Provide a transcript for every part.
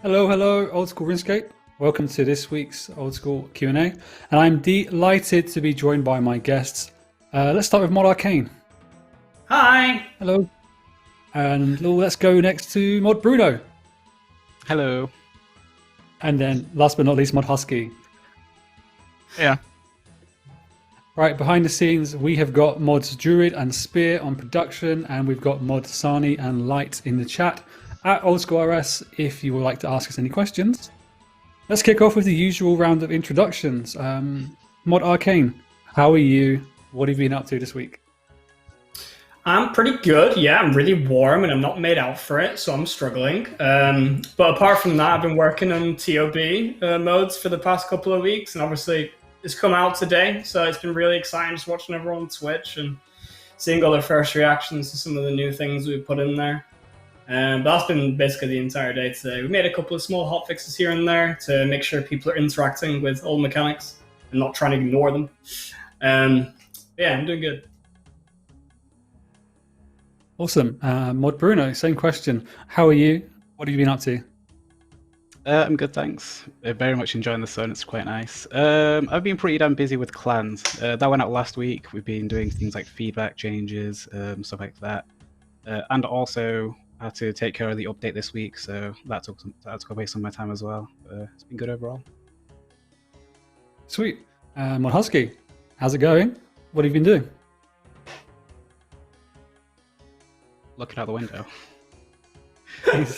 Hello, Old School RuneScape. Welcome to this week's Old School Q&A. And I'm delighted to be joined by my guests. Let's start with Mods Arcane. Hi. Hello. And let's go next to Mod Bruno. Hello. And then, last but not least, Mod Husky. Yeah. Right, behind the scenes, we have got Mods Druid and Spear on production, and we've got Mod Sani and Light in the chat. At Old School RS, if you would like to ask us any questions. Let's kick off with the usual round of introductions. Mod Arcane, how are you? What have you been up to this week? I'm pretty good. Yeah, I'm really warm and I'm not made out for it, so I'm struggling. But apart from that, I've been working on ToB modes for the past couple of weeks, and obviously it's come out today, so it's been really exciting just watching everyone on Twitch and seeing all their first reactions to some of the new things we put in there. But that's been basically the entire day today. We made a couple of small hotfixes here and there to make sure people are interacting with all mechanics and not trying to ignore them. Yeah, I'm doing good. Awesome. Mod Bruno, same question. How are you? What have you been up to? I'm good, thanks. Very much enjoying the sun. It's quite nice. I've been pretty damn busy with clans. That went out last week. We've been doing things like feedback changes, stuff like that. And also had to take care of the update this week, so that took away some of my time as well. It's been good overall. Sweet. Mod Husky, how's it going? What have you been doing? Looking out the window. Big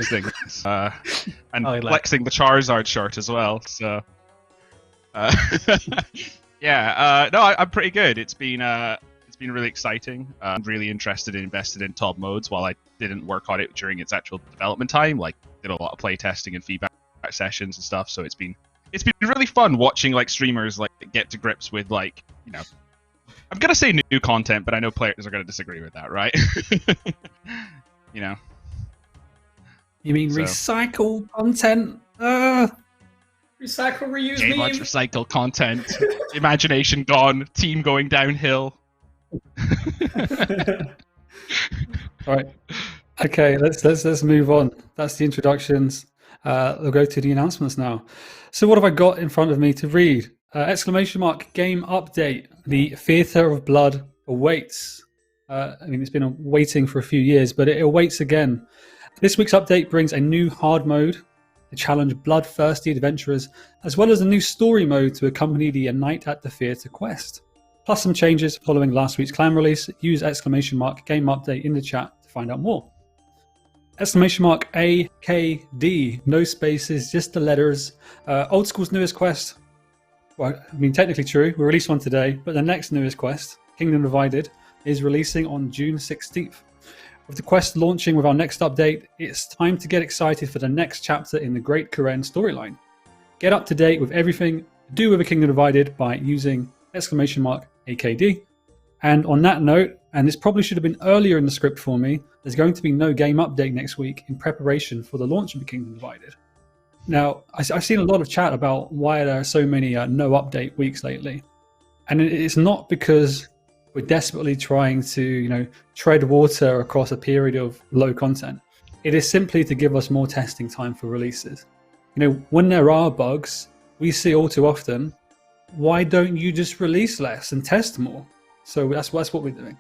things. And flexing the Charizard shirt as well. So, yeah. No, I'm pretty good. It's been really exciting. I'm really invested in ToB modes while I didn't work on it during its actual development time. Like, did a lot of play testing and feedback sessions and stuff. So it's been really fun watching like streamers like get to grips with like, you know, I'm gonna say new content, but I know players are gonna disagree with that, right? You know. You mean recycle content? Recycle, reuse, Game much recycle content. Imagination gone. Team going downhill. All right. Okay, let's move on. That's the introductions. We'll go to the announcements now. So what have I got in front of me to read? Exclamation mark game update. The Theatre of Blood awaits. I mean, it's been waiting for a few years, but it awaits again. This week's update brings a new hard mode to challenge bloodthirsty adventurers, as well as a new story mode to accompany the A Night at the Theatre quest. Plus some changes following last week's clan release. Use exclamation mark game update in the chat to find out more. Exclamation mark AKD, no spaces, just the letters. Old School's newest quest. Well, I mean, technically true. We released one today, but the next newest quest, Kingdom Divided, is releasing on June 16th. With the quest launching with our next update, it's time to get excited for the next chapter in the Great Karen storyline. Get up to date with everything to do with a Kingdom Divided by using exclamation mark AKD. And on that note, and this probably should have been earlier in the script for me, there's going to be no game update next week in preparation for the launch of the Kingdom Divided. Now, I've seen a lot of chat about why there are so many no update weeks lately. And it's not because we're desperately trying to, you know, tread water across a period of low content. It is simply to give us more testing time for releases. You know, when there are bugs, we see all too often, why don't you just release less and test more? So that's what we're doing.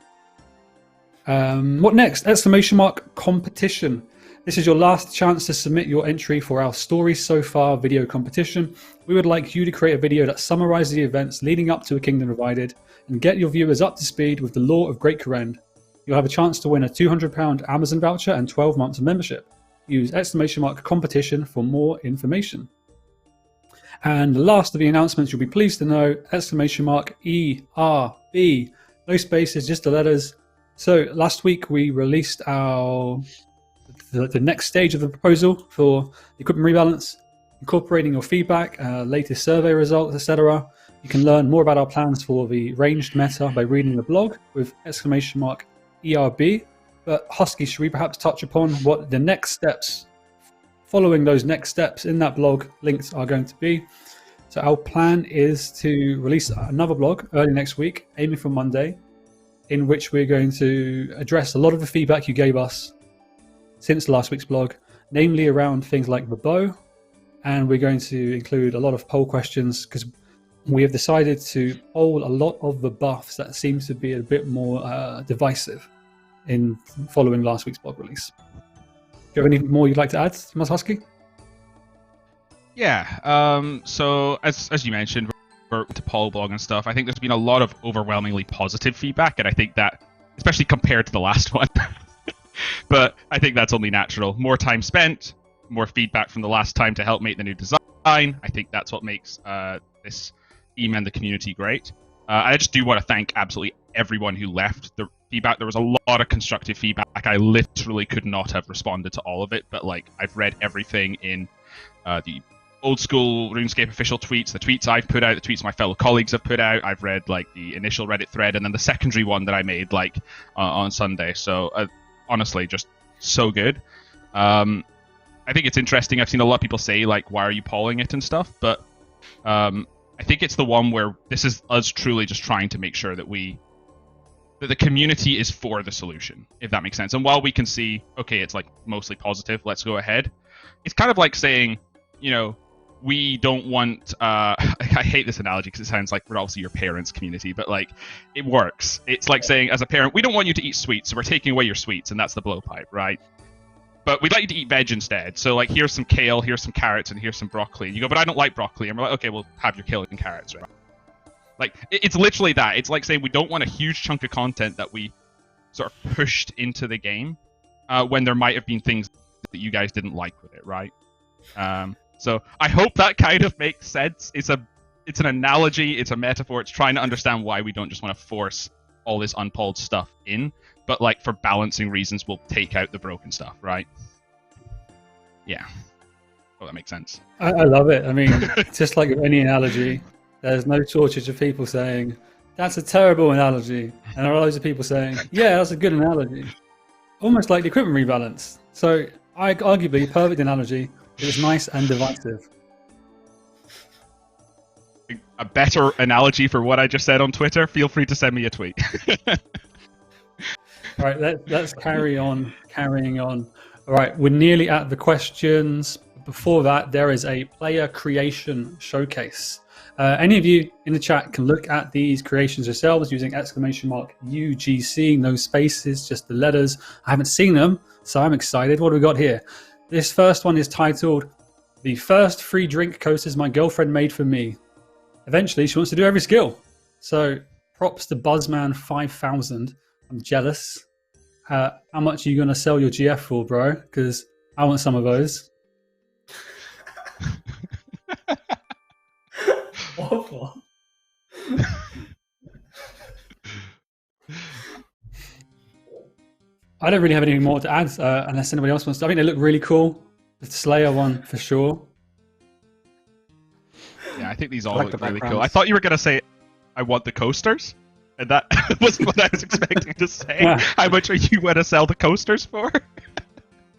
What next? Exclamation mark competition. This is your last chance to submit your entry for our Story So Far video competition. We would like you to create a video that summarizes the events leading up to a Kingdom Divided and get your viewers up to speed with the lore of Great Karen. You'll have a chance to win a £200 Amazon voucher and 12 months of membership. Use exclamation mark competition for more information. And the last of the announcements you'll be pleased to know, exclamation mark ERB. No spaces, just the letters. So last week we released the next stage of the proposal for the equipment rebalance, incorporating your feedback, latest survey results, etc. You can learn more about our plans for the ranged meta by reading the blog with exclamation mark ERB. But Husky, should we perhaps touch upon what the next steps, following those next steps in that blog links are going to be? So our plan is to release another blog early next week, aiming for Monday, in which we're going to address a lot of the feedback you gave us since last week's blog, namely around things like the bow. And we're going to include a lot of poll questions because we have decided to poll a lot of the buffs that seem to be a bit more divisive in following last week's blog release. Do you have any more you'd like to add, Mods Husky? Yeah. So as you mentioned, we're to poll blog and stuff. I think there's been a lot of overwhelmingly positive feedback, and I think that, especially compared to the last one, but I think that's only natural. More time spent, more feedback from the last time to help make the new design. I think that's what makes this team and the community great. I just do want to thank absolutely everyone who left the feedback. There was a lot of constructive feedback. I literally could not have responded to all of it, but like I've read everything in the old school RuneScape official tweets, the tweets I've put out, the tweets my fellow colleagues have put out. I've read like the initial Reddit thread and then the secondary one that I made like on Sunday. So honestly, just so good. I think it's interesting. I've seen a lot of people say like, why are you polling it and stuff, but I think it's the one where this is us truly just trying to make sure that the community is for the solution, if that makes sense. And while we can see, okay, it's like mostly positive, let's go ahead. It's kind of like saying, you know, we don't want, I hate this analogy because it sounds like we're obviously your parents' community, but like it works. It's like saying as a parent, we don't want you to eat sweets, so we're taking away your sweets, and that's the blowpipe, right? But we'd like you to eat veg instead. So like, here's some kale, here's some carrots, and here's some broccoli. And you go, but I don't like broccoli. And we're like, okay, we'll have your kale and carrots, right? Like, it's literally that. It's like saying we don't want a huge chunk of content that we sort of pushed into the game when there might have been things that you guys didn't like with it, right? So I hope that kind of makes sense. It's an analogy, it's a metaphor. It's trying to understand why we don't just want to force all this unpolled stuff in. But like for balancing reasons, we'll take out the broken stuff, right? Yeah. Oh, that makes sense. I love it. I mean, just like with any analogy, there's no shortage of people saying, that's a terrible analogy. And there are loads of people saying, yeah, that's a good analogy. Almost like the equipment rebalance. So arguably, perfect analogy. It was nice and divisive. A better analogy for what I just said on Twitter, feel free to send me a tweet. All right, let's carrying on. All right, we're nearly at the questions. Before that, there is a player creation showcase. Any of you in the chat can look at these creations yourselves using !UGC, no spaces, just the letters. I haven't seen them, so I'm excited. What do we got here? This first one is titled, "The first free drink coasters my girlfriend made for me. Eventually, she wants to do every skill." So props to Buzzman5000. I'm jealous. How much are you going to sell your GF for, bro? Because I want some of those. Awful. I don't really have anything more to add unless anybody else wants to. I think they look really cool. The Slayer one for sure. Yeah, I think these all look really cool. I thought you were going to say, I want the coasters. And that wasn't what I was expecting to say. Yeah. How much are you going to sell the coasters for?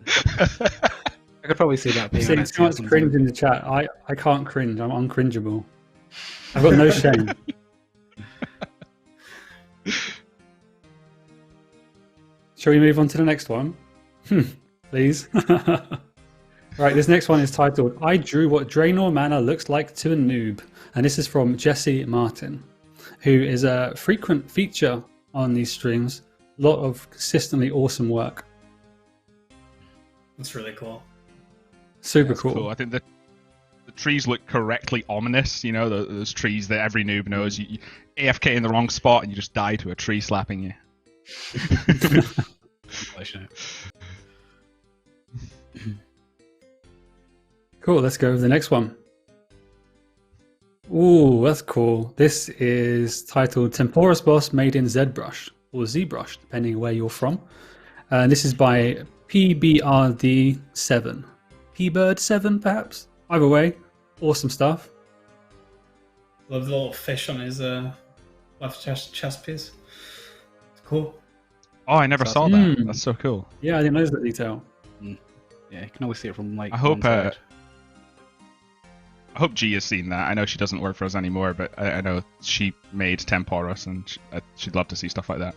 I could probably see that being seeing so much cringe in the chat. I can't cringe. I'm uncringeable. I've got no shame. Shall we move on to the next one? Please. Right, this next one is titled, "I drew what Draenor Manor looks like to a noob." And this is from Jesse Martin, who is a frequent feature on these streams. A lot of consistently awesome work. That's really cool. Super cool. I think the trees look correctly ominous. You know, those trees that every noob knows. You AFK in the wrong spot and you just die to a tree slapping you. Cool, let's go with the next one. Ooh, that's cool. This is titled Temporis Boss made in ZBrush or ZBrush, depending where you're from. And this is by PBRD7. PBird7, perhaps? Either way, awesome stuff. Love the little fish on his left chest piece. It's cool. Oh, I never saw that. That's so cool. Yeah, I didn't notice that detail. Yeah, you can always see it from like. I hope G has seen that. I know she doesn't work for us anymore, but I know she made Temporis, and she'd love to see stuff like that.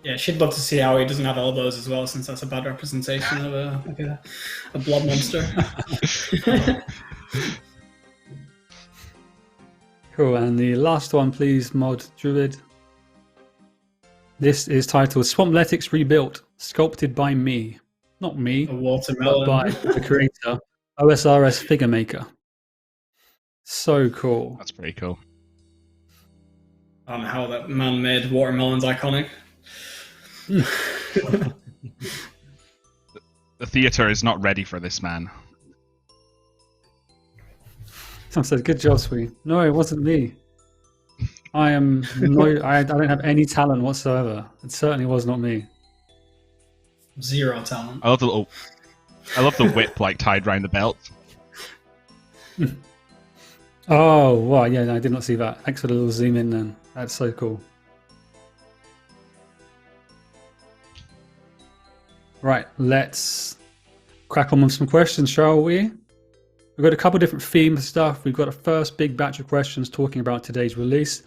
Yeah, she'd love to see how he doesn't have elbows as well, since that's a bad representation of a blob monster. Cool, and the last one, please, Mod Druid. This is titled Swampletics Rebuilt, sculpted by me. Not me, A but watermelon. by the creator, OSRS Figure Maker. So cool. That's pretty cool. I don't know how that man made watermelons iconic. The theater is not ready for this man. Someone said, "Good job, Sween." No, it wasn't me. I don't have any talent whatsoever. It certainly was not me. Zero talent. I love the whip like tied around the belt. Oh, wow, yeah, no, I did not see that. Thanks for the little zoom in then. That's so cool. Right, let's crack on with some questions, shall we? We've got a couple of different themes stuff. We've got a first big batch of questions talking about today's release,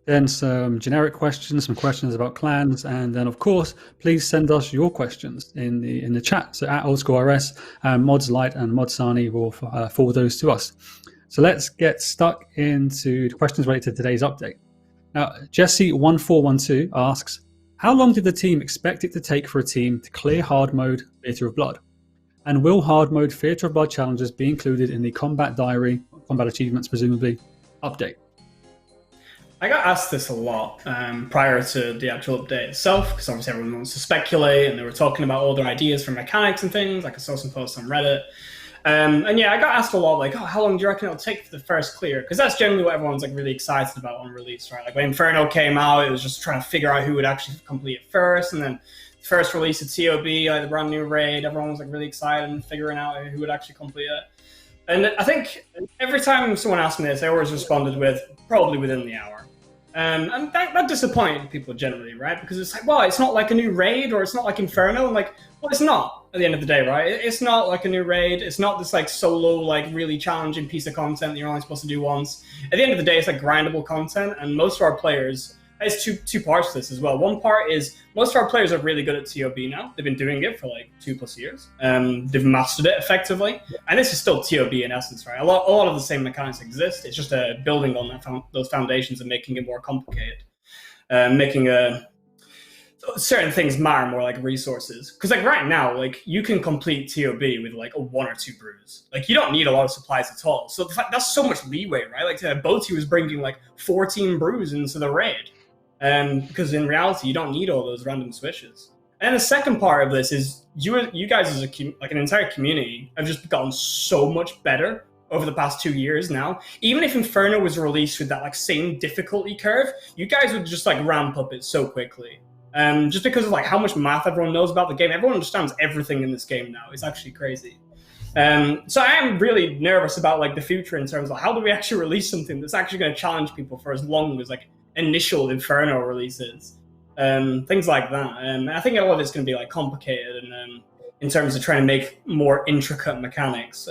then some generic questions, some questions about clans, and then of course, please send us your questions in the chat. So at @RS, Mods Light and Mod Sani will forward those to us. So let's get stuck into the questions related to today's update. Now, Jesse1412 asks, how long did the team expect it to take for a team to clear hard mode Theatre of Blood? And will hard mode Theatre of Blood challenges be included in the combat diary, combat achievements presumably, update? I got asked this a lot prior to the actual update itself, because obviously everyone wants to speculate, and they were talking about all their ideas for mechanics and things. Like I saw some posts on Reddit. And yeah, I got asked a lot, like, oh, how long do you reckon it'll take for the first clear? Because that's generally what everyone's like really excited about on release, right? Like when Inferno came out, it was just trying to figure out who would actually complete it first, and then first release of ToB, like the brand new raid, everyone was like really excited and figuring out who would actually complete it. And I think every time someone asked me this, I always responded with probably within the hour. And that disappointed people generally, right? Because it's like, well, it's not like a new raid, or it's not like Inferno. I'm like, well, it's not at the end of the day, right? It's not like a new raid. It's not this like solo, like really challenging piece of content that you're only supposed to do once. At the end of the day, it's like grindable content, and most of our players, there's two parts to this as well. One part is most of our players are really good at ToB now. They've been doing it for like 2+ years. They've mastered it effectively, and this is still ToB in essence, right? A lot of the same mechanics exist. It's just building on those foundations and making it more complicated, making certain things matter more, like resources. Because like right now, like you can complete ToB with like a 1 or 2 brews. Like you don't need a lot of supplies at all. So that's so much leeway, right? Like Boti was bringing like 14 brews into the raid. Because in reality, you don't need all those random switches. And the second part of this is you guys as like an entire community have just gotten so much better over the past 2 years now. Even if Inferno was released with that like same difficulty curve, you guys would just like ramp up it so quickly. Just because of like how much math everyone knows about the game. Everyone understands everything in this game now. It's actually crazy. So I am really nervous about like the future in terms of how do we actually release something that's actually going to challenge people for as long as like initial Inferno releases, things like that. I think a lot of it's going to be like complicated and in terms of trying to make more intricate mechanics.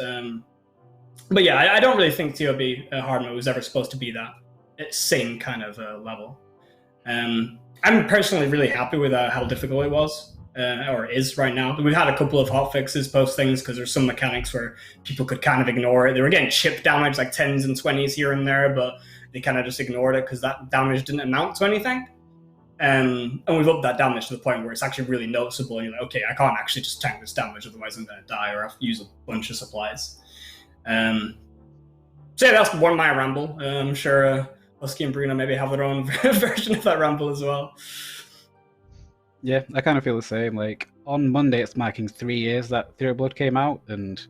But yeah, I don't really think ToB hard mode was ever supposed to be that same kind of level. I'm personally really happy with how difficult it was, or is right now. We've had a couple of hotfixes post things because there's some mechanics where people could kind of ignore it. They were getting chip damage like 10s and 20s here and there, but they kind of just ignored it because that damage didn't amount to anything. And we've upped that damage to the point where it's actually really noticeable. And you're like, okay, I can't actually just tank this damage, otherwise I'm going to die or have to use a bunch of supplies. So yeah, that's one of my ramble. I'm sure Husky and Bruno maybe have their own version of that ramble as well. Yeah, I kind of feel the same. Like on Monday, it's marking 3 years that Theatre of Blood came out, and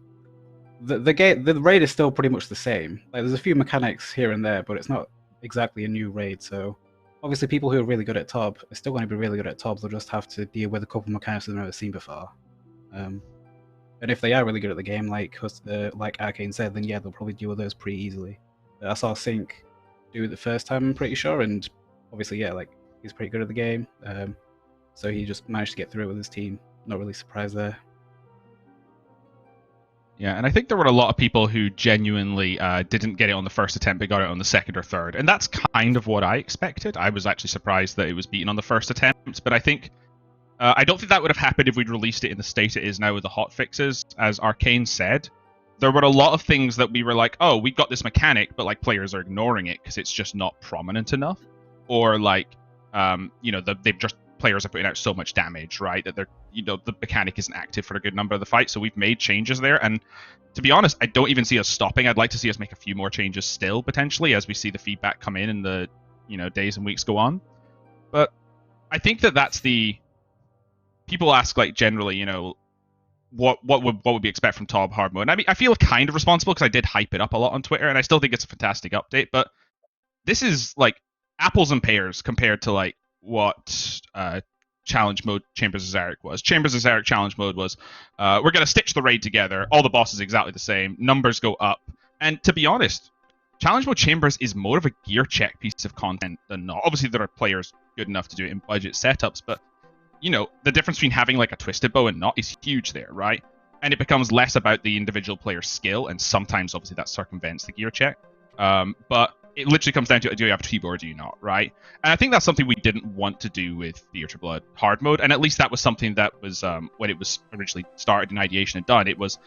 the raid is still pretty much the same. Like there's a few mechanics here and there, but it's not exactly a new raid. So obviously, people who are really good at ToB are still going to be really good at ToB. They'll just have to deal with a couple of mechanics they've never seen before. And if they are really good at the game, like Arcane said, then yeah, they'll probably deal with those pretty easily. I saw Sync do it the first time, I'm pretty sure, and obviously, yeah, like he's pretty good at the game. So he just managed to get through it with his team. Not really surprised there. Yeah, and I think there were a lot of people who genuinely didn't get it on the first attempt, but got it on the second or third. And that's kind of what I expected. I was actually surprised that it was beaten on the first attempt, but I think I don't think that would have happened if we'd released it in the state it is now with the hotfixes. As Arcane said, there were a lot of things that we were like, oh, we got this mechanic, but like players are ignoring it because it's just not prominent enough, or like, you know, they've just players are putting out so much damage, right, that they're, you know, the mechanic isn't active for a good number of the fights. So we've made changes there, and to be honest, I don't even see us stopping. I'd like to see us make a few more changes still, potentially, as we see the feedback come in the, you know, days and weeks go on. But I think that's the people ask, like, generally, you know, what would we expect from ToB hard mode? And I mean, I feel kind of responsible because I did hype it up a lot on Twitter, and I still think it's a fantastic update. But this is like apples and pears compared to like what challenge mode Chambers of Zarek was. Chambers of Zarek challenge mode was we're going to stitch the raid together, all the bosses exactly the same, numbers go up. And to be honest, challenge mode Chambers is more of a gear check piece of content than not. Obviously there are players good enough to do it in budget setups, but you know, the difference between having like a twisted bow and not is huge there, right? And it becomes less about the individual player's skill, and sometimes obviously that circumvents the gear check. But it literally comes down to, do you have ToB or do you not, right? And I think that's something we didn't want to do with Theatre Blood hard mode, and at least that was something that was, when it was originally started in ideation and done, it was,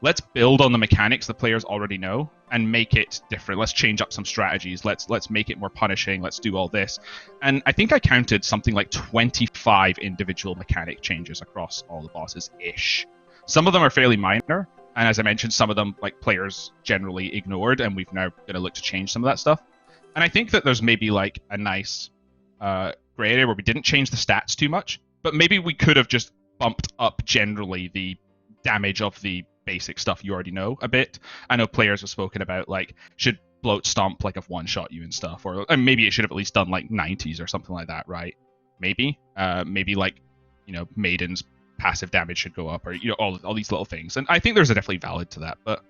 let's build on the mechanics the players already know and make it different. Let's change up some strategies. Let's make it more punishing. Let's do all this. And I think I counted something like 25 individual mechanic changes across all the bosses-ish. Some of them are fairly minor, and as I mentioned, some of them like players generally ignored, and we've now going to look to change some of that stuff. And I think that there's maybe like a nice gray area where we didn't change the stats too much, but maybe we could have just bumped up generally the damage of the basic stuff you already know a bit. I know players have spoken about like, should bloat stomp like have one shot you and stuff, or and maybe it should have at least done like 90s or something like that, right? Maybe like, you know, Maiden's passive damage should go up, or you know, all these little things. And I think there's a definitely valid to that. But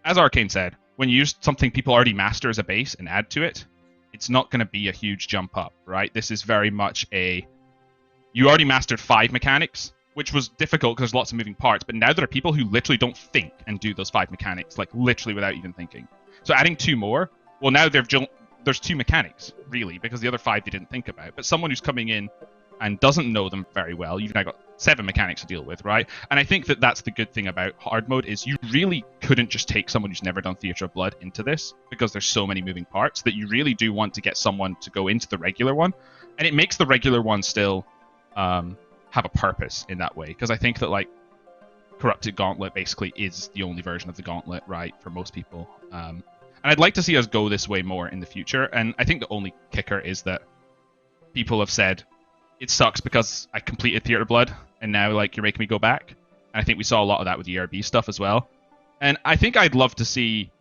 as Arcane said, when you use something people already master as a base and add to it, it's not going to be a huge jump up, right? This is very much you already mastered 5 mechanics, which was difficult because there's lots of moving parts, but now there are people who literally don't think and do those 5 mechanics, like literally without even thinking. So adding 2 more, well, now there's 2 mechanics, really, because the other 5 they didn't think about. But someone who's coming in and doesn't know them very well, you've now got 7 mechanics to deal with, right? And I think that's the good thing about hard mode, is you really couldn't just take someone who's never done Theatre of Blood into this, because there's so many moving parts that you really do want to get someone to go into the regular one. And it makes the regular one still have a purpose in that way, because I think that like Corrupted Gauntlet basically is the only version of the Gauntlet, right, for most people. And I'd like to see us go this way more in the future. And I think the only kicker is that people have said, it sucks because I completed Theatre of Blood, and now like you're making me go back. And I think we saw a lot of that with the ERB stuff as well. And I think I'd love to see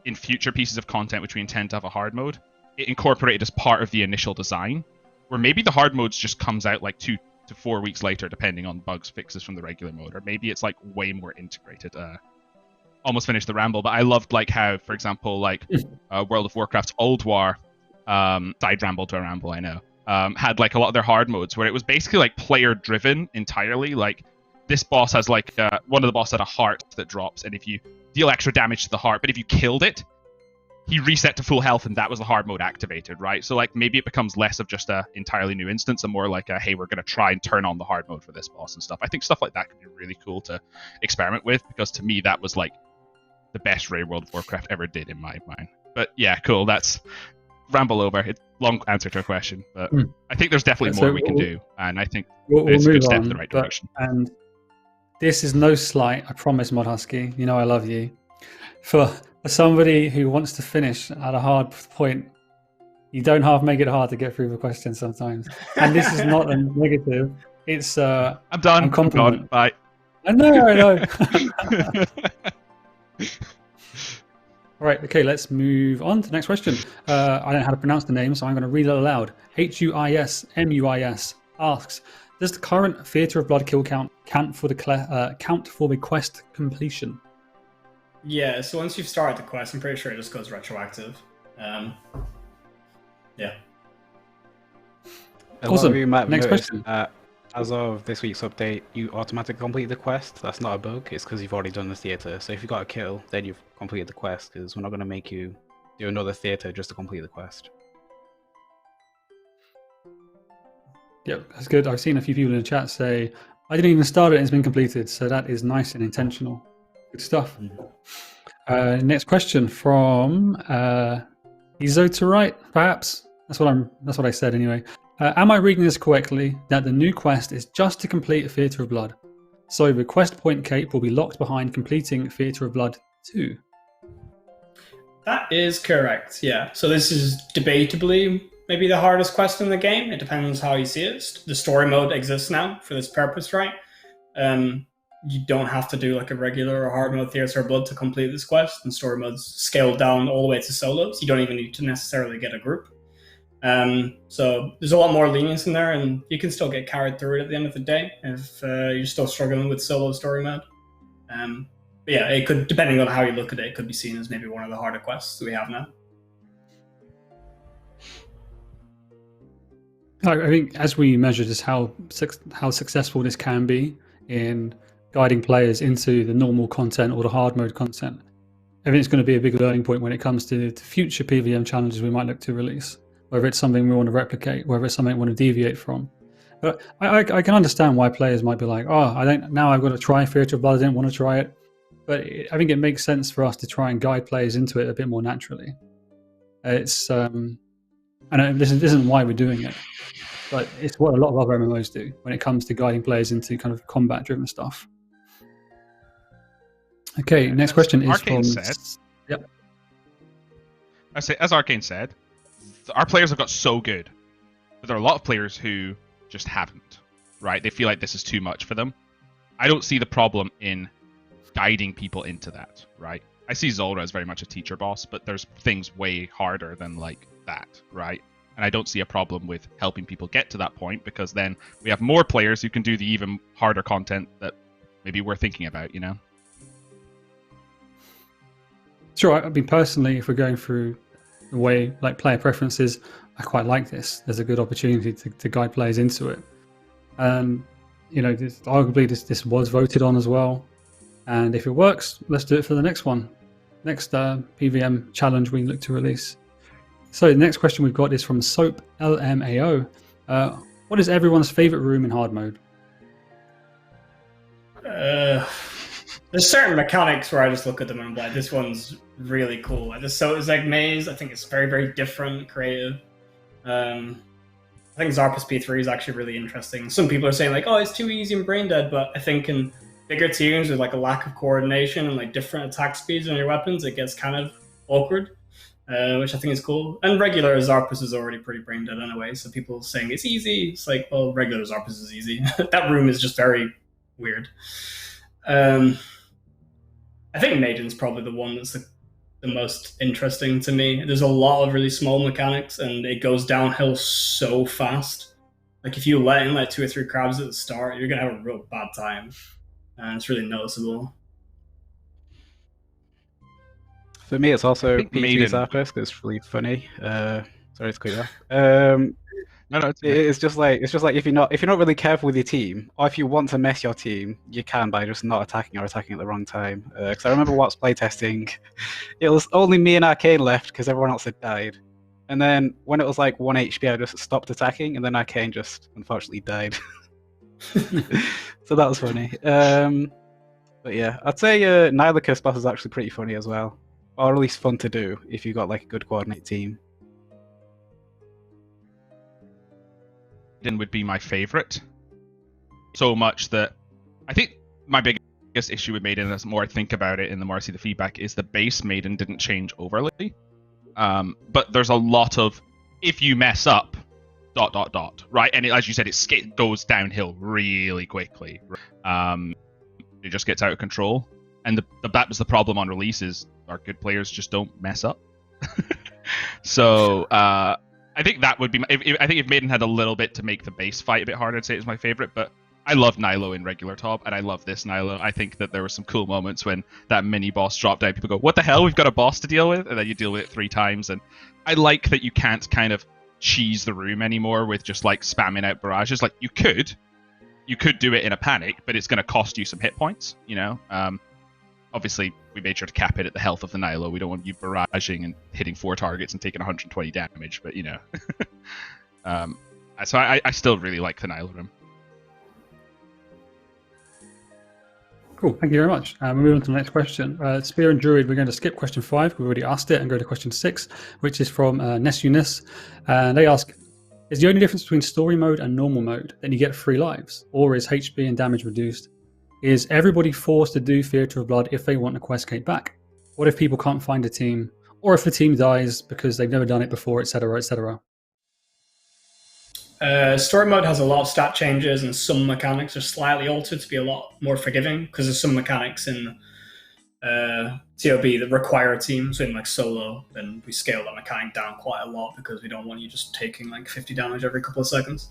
in future pieces of content which we intend to have a hard mode, it incorporated as part of the initial design, where maybe the hard modes just comes out like 2 to 4 weeks later, depending on bugs fixes from the regular mode, or maybe it's like way more integrated. Almost finished the ramble, but I loved like how, for example, like World of Warcraft's Old War, side ramble to a ramble, I know, had like a lot of their hard modes where it was basically like player driven entirely. Like this boss has like one of the bosses had a heart that drops, and if you deal extra damage to the heart, but if you killed it, he reset to full health, and that was the hard mode activated, right? So like maybe it becomes less of just a entirely new instance and more like a, hey, we're going to try and turn on the hard mode for this boss and stuff. I think stuff like that could be really cool to experiment with, because to me that was like the best raid World of Warcraft ever did in my mind. But yeah, cool. That's ramble over. It's a long answer to a question, but I think there's definitely more we can do, and I think it's a good step in the right direction. And this is no slight, I promise, Mod Husky. You know I love you. For somebody who wants to finish at a hard point, you don't half make it hard to get through the questions sometimes. And this is not a negative. It's I'm done. I'm gone. Bye. I know. Right, okay, let's move on to the next question. I don't know how to pronounce the name, so I'm going to read it aloud. HUISMUIS asks, does the current Theatre of Blood kill count count for the quest completion? Yeah, so once you've started the quest, I'm pretty sure it just goes retroactive. Yeah. Awesome. Next question. At as of this week's update, you automatically complete the quest. That's not a bug. It's because you've already done the theater. So if you got a kill, then you've completed the quest. Because we're not going to make you do another theater just to complete the quest. Yep, that's good. I've seen a few people in the chat say, I didn't even start it and it's been completed. So that is nice and intentional. Good stuff. Next question from Ezoterite, perhaps. That's what I said anyway. Am I reading this correctly that the new quest is just to complete a Theatre of Blood? So the quest point cape will be locked behind completing Theatre of Blood 2. That is correct, yeah. So this is debatably maybe the hardest quest in the game. It depends how you see it. The story mode exists now for this purpose, right? You don't have to do like a regular or hard mode Theatre of Blood to complete this quest, and story mode's scaled down all the way to solos. You don't even need to necessarily get a group. So there's a lot more lenience in there, and you can still get carried through it at the end of the day if you're still struggling with solo story mode. But yeah, it could, depending on how you look at it, it could be seen as maybe one of the harder quests that we have now. I think as we measure just how successful this can be in guiding players into the normal content or the hard mode content, I think it's going to be a big learning point when it comes to future PVM challenges we might look to release. Whether it's something we want to replicate, whether it's something we want to deviate from. But I can understand why players might be like, oh, now I've got to try Theatre of Blood, I didn't want to try it. But I think it makes sense for us to try and guide players into it a bit more naturally. It's, I know this isn't why we're doing it, but it's what a lot of other MMOs do when it comes to guiding players into kind of combat-driven stuff. Okay, next question is Arcane from... said. Yep. I say, as Arcane said, our players have got so good, but there are a lot of players who just haven't, right? They feel like this is too much for them. I don't see the problem in guiding people into that, right? I see Zulrah as very much a teacher boss, but there's things way harder than like that, right? And I don't see a problem with helping people get to that point, because then we have more players who can do the even harder content that maybe we're thinking about, you know? Sure, I mean, personally, if we're going through the way like player preferences, I quite like this. There's a good opportunity to guide players into it. You know, arguably this was voted on as well. And if it works, let's do it for the next one. Next PVM challenge we look to release. So the next question we've got is from Soap LMAO. What is everyone's favorite room in hard mode? There's certain mechanics where I just look at them and I'm like, this one's really cool. Like the Sotazeg maze, I think it's very, very different, creative. I think Zarpus P3 is actually really interesting. Some people are saying like, oh, it's too easy and brain dead, but I think in bigger teams with like a lack of coordination and like different attack speeds on your weapons, it gets kind of awkward, which I think is cool. And regular Zarpus is already pretty brain dead anyway, so people saying it's easy, it's like, well, regular Zarpus is easy. That room is just very weird. I think Maiden's probably the one that's the most interesting to me. There's a lot of really small mechanics, and it goes downhill so fast. Like if you let in like 2 or 3 crabs at the start, you're gonna have a real bad time, and it's really noticeable. For me, it's also PG Zarpus because it's really funny. Sorry to cut you off. No, it's just like if you're not really careful with your team, or if you want to mess your team, you can by just not attacking or attacking at the wrong time. Because I remember whilst playtesting, it was only me and Arcane left because everyone else had died. And then when it was like 1 HP, I just stopped attacking, and then Arcane just unfortunately died. So that was funny. But yeah, I'd say Nihilacus boss is actually pretty funny as well, or at least fun to do if you've got like a good coordinate team. Would be my favorite, so much that I think my biggest issue with Maiden, as the more I think about it and the more I see the feedback, is the base Maiden didn't change overly, but there's a lot of if you mess up ... right, and as you said, it goes downhill really quickly. It just gets out of control, and that was the problem on releases. Our good players just don't mess up. So I think that would be I think if Maiden had a little bit to make the base fight a bit harder, I'd say it was my favorite. But I love Nilo in regular ToB, and I love this Nilo. I think that there were some cool moments when that mini boss dropped down. People go, "What the hell? We've got a boss to deal with," and then you deal with it 3 times. And I like that you can't kind of cheese the room anymore with just like spamming out barrages. Like you could, you could do it in a panic, but it's going to cost you some hit points, you know. Obviously, we made sure to cap it at the health of the Nihilo. We don't want you barraging and hitting 4 targets and taking 120 damage, but you know. So I still really like the Nihilo room. Cool, thank you very much. We're moving on to the next question. Spear and Druid, we're going to skip question 5. We've already asked it, and go to question 6, which is from Nesunis. And they ask, is the only difference between story mode and normal mode that you get 3 lives, or is HP and damage reduced? Is everybody forced to do Theatre of Blood if they want a quest cape back? What if people can't find a team, or if the team dies because they've never done it before, etc., etc.? Story mode has a lot of stat changes, and some mechanics are slightly altered to be a lot more forgiving, because there's some mechanics in ToB that require a team. So in like solo, then we scale that mechanic down quite a lot because we don't want you just taking like 50 damage every couple of seconds.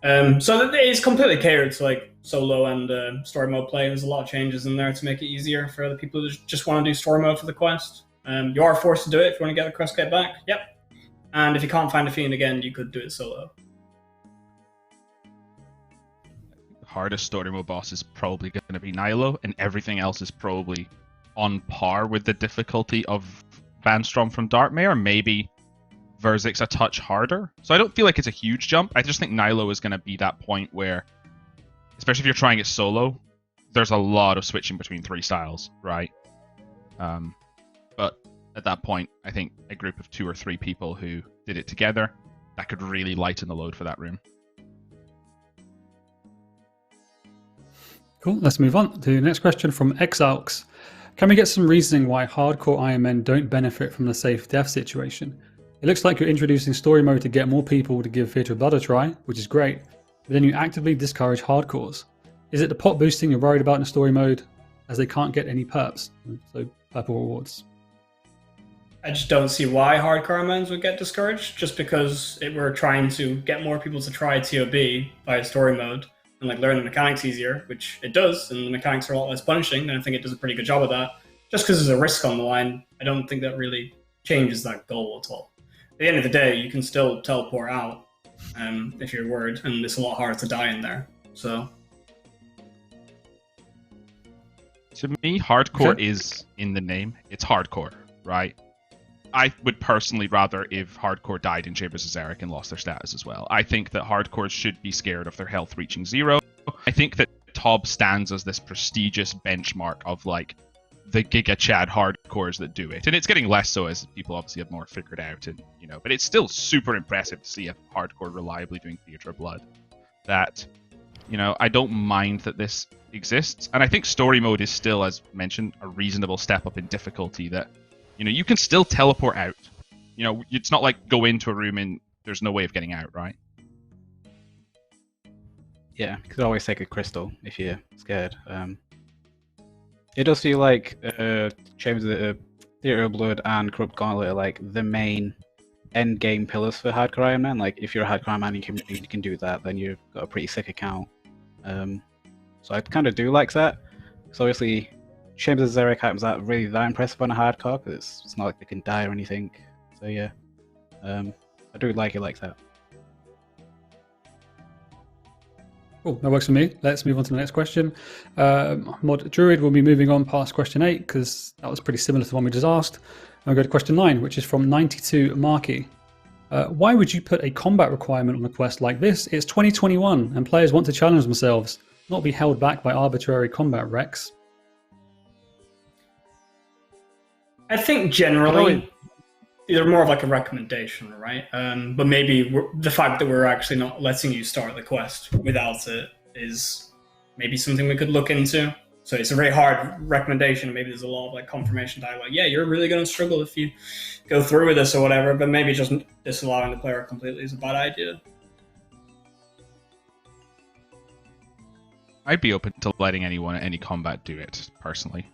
So it's completely catered to like solo and story mode play. There's a lot of changes in there to make it easier for the people who just want to do story mode for the quest. You are forced to do it if you want to get the quest get back. Yep. And if you can't find a fiend again, you could do it solo. Hardest story mode boss is probably going to be Nihilo, and everything else is probably on par with the difficulty of Vanstrom from Darkmare. Maybe Verzik's a touch harder. So I don't feel like it's a huge jump. I just think Nihilo is going to be that point where, especially if you're trying it solo, there's a lot of switching between 3 styles, right? But at that point, I think a group of 2 or 3 people who did it together, that could really lighten the load for that room. Cool, let's move on to the next question from Exalx. Can we get some reasoning why hardcore Ironmen don't benefit from the safe death situation? It looks like you're introducing story mode to get more people to give Theatre of Blood a try, which is great, but then you actively discourage hardcores. Is it the pot boosting you're worried about in story mode, as they can't get any perps, so purple rewards? I just don't see why hardcore Ironmans would get discouraged, just because we're trying to get more people to try ToB via story mode and like learn the mechanics easier, which it does, and the mechanics are a lot less punishing, and I think it does a pretty good job of that. Just because there's a risk on the line, I don't think that really changes that goal at all. At the end of the day, you can still teleport out if you're worried, and it's a lot harder to die in there. So, to me, hardcore is in the name. It's hardcore, right? I would personally rather if hardcore died in Chambers of Xeric and lost their status as well. I think that hardcores should be scared of their health reaching 0. I think that ToB stands as this prestigious benchmark of like the Giga Chad hardcores that do it. And it's getting less so as people obviously have more figured out, and you know, but it's still super impressive to see a hardcore reliably doing Theatre of Blood. That, you know, I don't mind that this exists. And I think story mode is still, as mentioned, a reasonable step up in difficulty that, you know, you can still teleport out. You know, it's not like go into a room and there's no way of getting out, right? Yeah, you could always take a crystal if you're scared. It does feel like Chambers of Theatre of Blood and Corrupt Gauntlet are like the main end game pillars for hardcore Iron Man. Like if you're a hardcore Iron Man, you can do that, then you've got a pretty sick account. So I kind of do like that. So obviously, Chambers of Xeric items aren't really that impressive on a hardcore because it's not like they can die or anything. So yeah, I do like it like that. Cool, that works for me. Let's move on to the next question. Mod Druid will be moving on past question 8 because that was pretty similar to the one we just asked. I'll go to question 9, which is from 92 Marky. Why would you put a combat requirement on a quest like this? It's 2021 and players want to challenge themselves, not be held back by arbitrary combat recs. I think generally they're more of like a recommendation, right? But maybe the fact that we're actually not letting you start the quest without it is maybe something we could look into. So it's a very hard recommendation. Maybe there's a lot of like confirmation dialogue. Yeah, you're really going to struggle if you go through with this or whatever. But maybe just disallowing the player completely is a bad idea. I'd be open to letting anyone at any combat do it personally.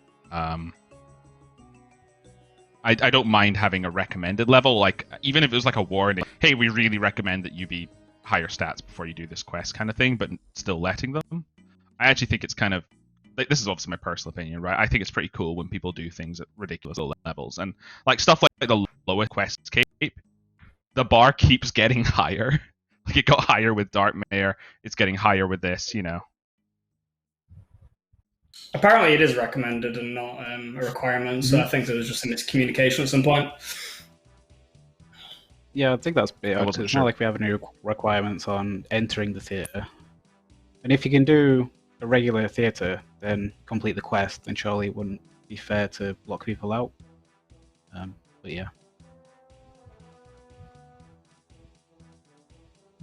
I don't mind having a recommended level, like even if it was like a warning, hey, we really recommend that you be higher stats before you do this quest kind of thing, but still letting them. I actually think it's kind of, like, this is obviously my personal opinion, right? I think it's pretty cool when people do things at ridiculous levels, and like stuff like the lowest quest cape, the bar keeps getting higher. Like it got higher with Darkmare, it's getting higher with this, you know. Apparently it is recommended and not a requirement, so I think there was just a miscommunication at some point. Yeah, I think that's a bit I odd. wasn't It's sure. not like we have any requirements on entering the theatre. And if you can do a regular theatre, then complete the quest, then surely it wouldn't be fair to block people out. But yeah.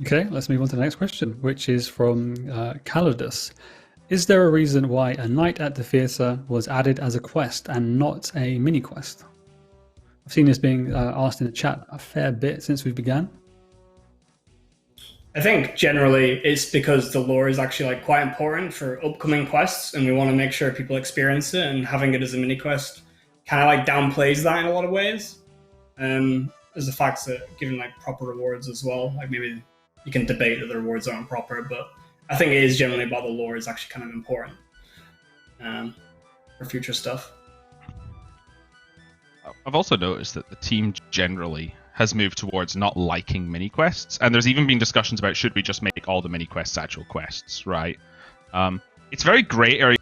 Okay, let's move on to the next question, which is from Calidus. Is there a reason why a night at the theatre was added as a quest and not a mini quest? I've seen this being asked in the chat a fair bit since we began. I think generally it's because the lore is actually like quite important for upcoming quests, and we want to make sure people experience it, and having it as a mini quest kind of like downplays that in a lot of ways. There's the fact that giving like proper rewards as well, like maybe you can debate that the rewards aren't proper, but I think it is generally about the lore is actually kind of important for future stuff. I've also noticed that the team generally has moved towards not liking mini quests, and there's even been discussions about should we just make all the mini quests actual quests, right? It's very grey area.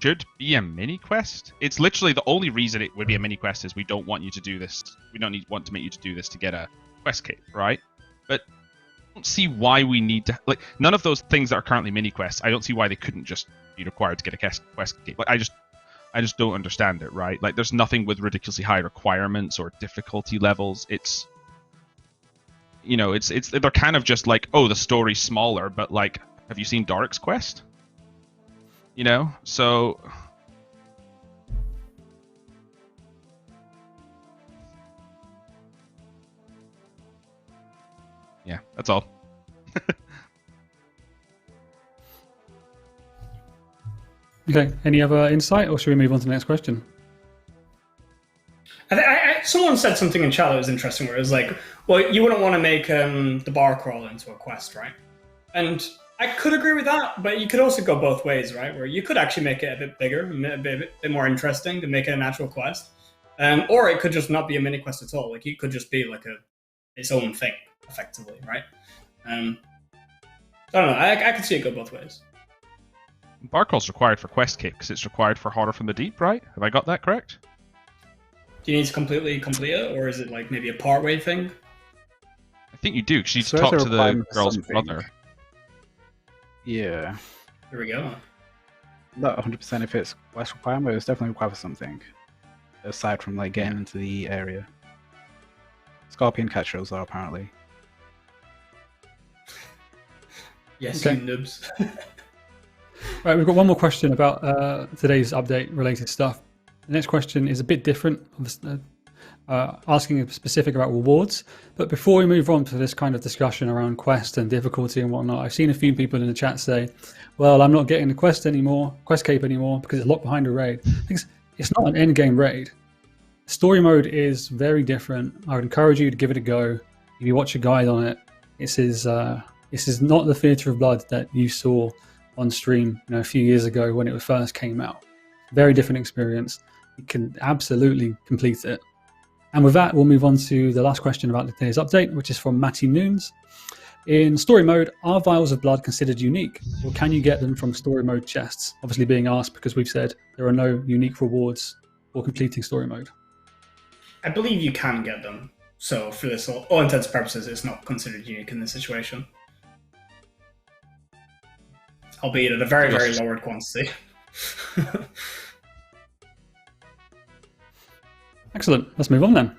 Should be a mini quest. It's literally the only reason it would be a mini quest is we don't want you to do this. We don't want to make you to do this to get a quest cape, right? But I don't see why we need to none of those things that are currently mini quests. I don't see why they couldn't just be required to get a quest cape. Like I just don't understand it, right? Like there's nothing with ridiculously high requirements or difficulty levels. It's you know, it's they're kind of just like, oh, the story's smaller, but like, have you seen Dark's quest? You know, so yeah, that's all. Okay, any other insight, or should we move on to the next question? Someone said something in chat that was interesting, where it was like, well, you wouldn't want to make the bar crawl into a quest, right? And I could agree with that, but you could also go both ways, right? Where you could actually make it a bit bigger, a bit more interesting, to make it an actual quest. Or it could just not be a mini quest at all. Like it could just be like its own thing, effectively, right? I don't know. I could see it go both ways. Bar crawl's required for quest cape because it's required for Horror from the Deep, right? Have I got that correct? Do you need to completely complete it, or is it like maybe a part-way thing? I think you do, because you So talk it's a to the requirement for girl's something. brother. Yeah. Here we go. Not 100% if it's quest requirement, but it's definitely required for something. Aside from like getting into the area. Scorpion catchers are apparently. Yes, Okay. you noobs. Right, we've got one more question about today's update-related stuff. The next question is a bit different, asking specific about rewards. But before we move on to this kind of discussion around quest and difficulty and whatnot, I've seen a few people in the chat say, well, I'm not getting the quest cape anymore, because it's locked behind a raid. It's not an end-game raid. Story mode is very different. I would encourage you to give it a go. If you watch a guide on it, this is not the Theatre of Blood that you saw on stream a few years ago when it first came out. Very different experience. You can absolutely complete it. And with that, we'll move on to the last question about today's update, which is from Matty Noons. In story mode, are vials of blood considered unique, or can you get them from story mode chests? Obviously being asked because we've said there are no unique rewards for completing story mode. I believe you can get them. So for this, all intents and purposes, it's not considered unique in this situation. Albeit at a very, very lowered quantity. Excellent. Let's move on then.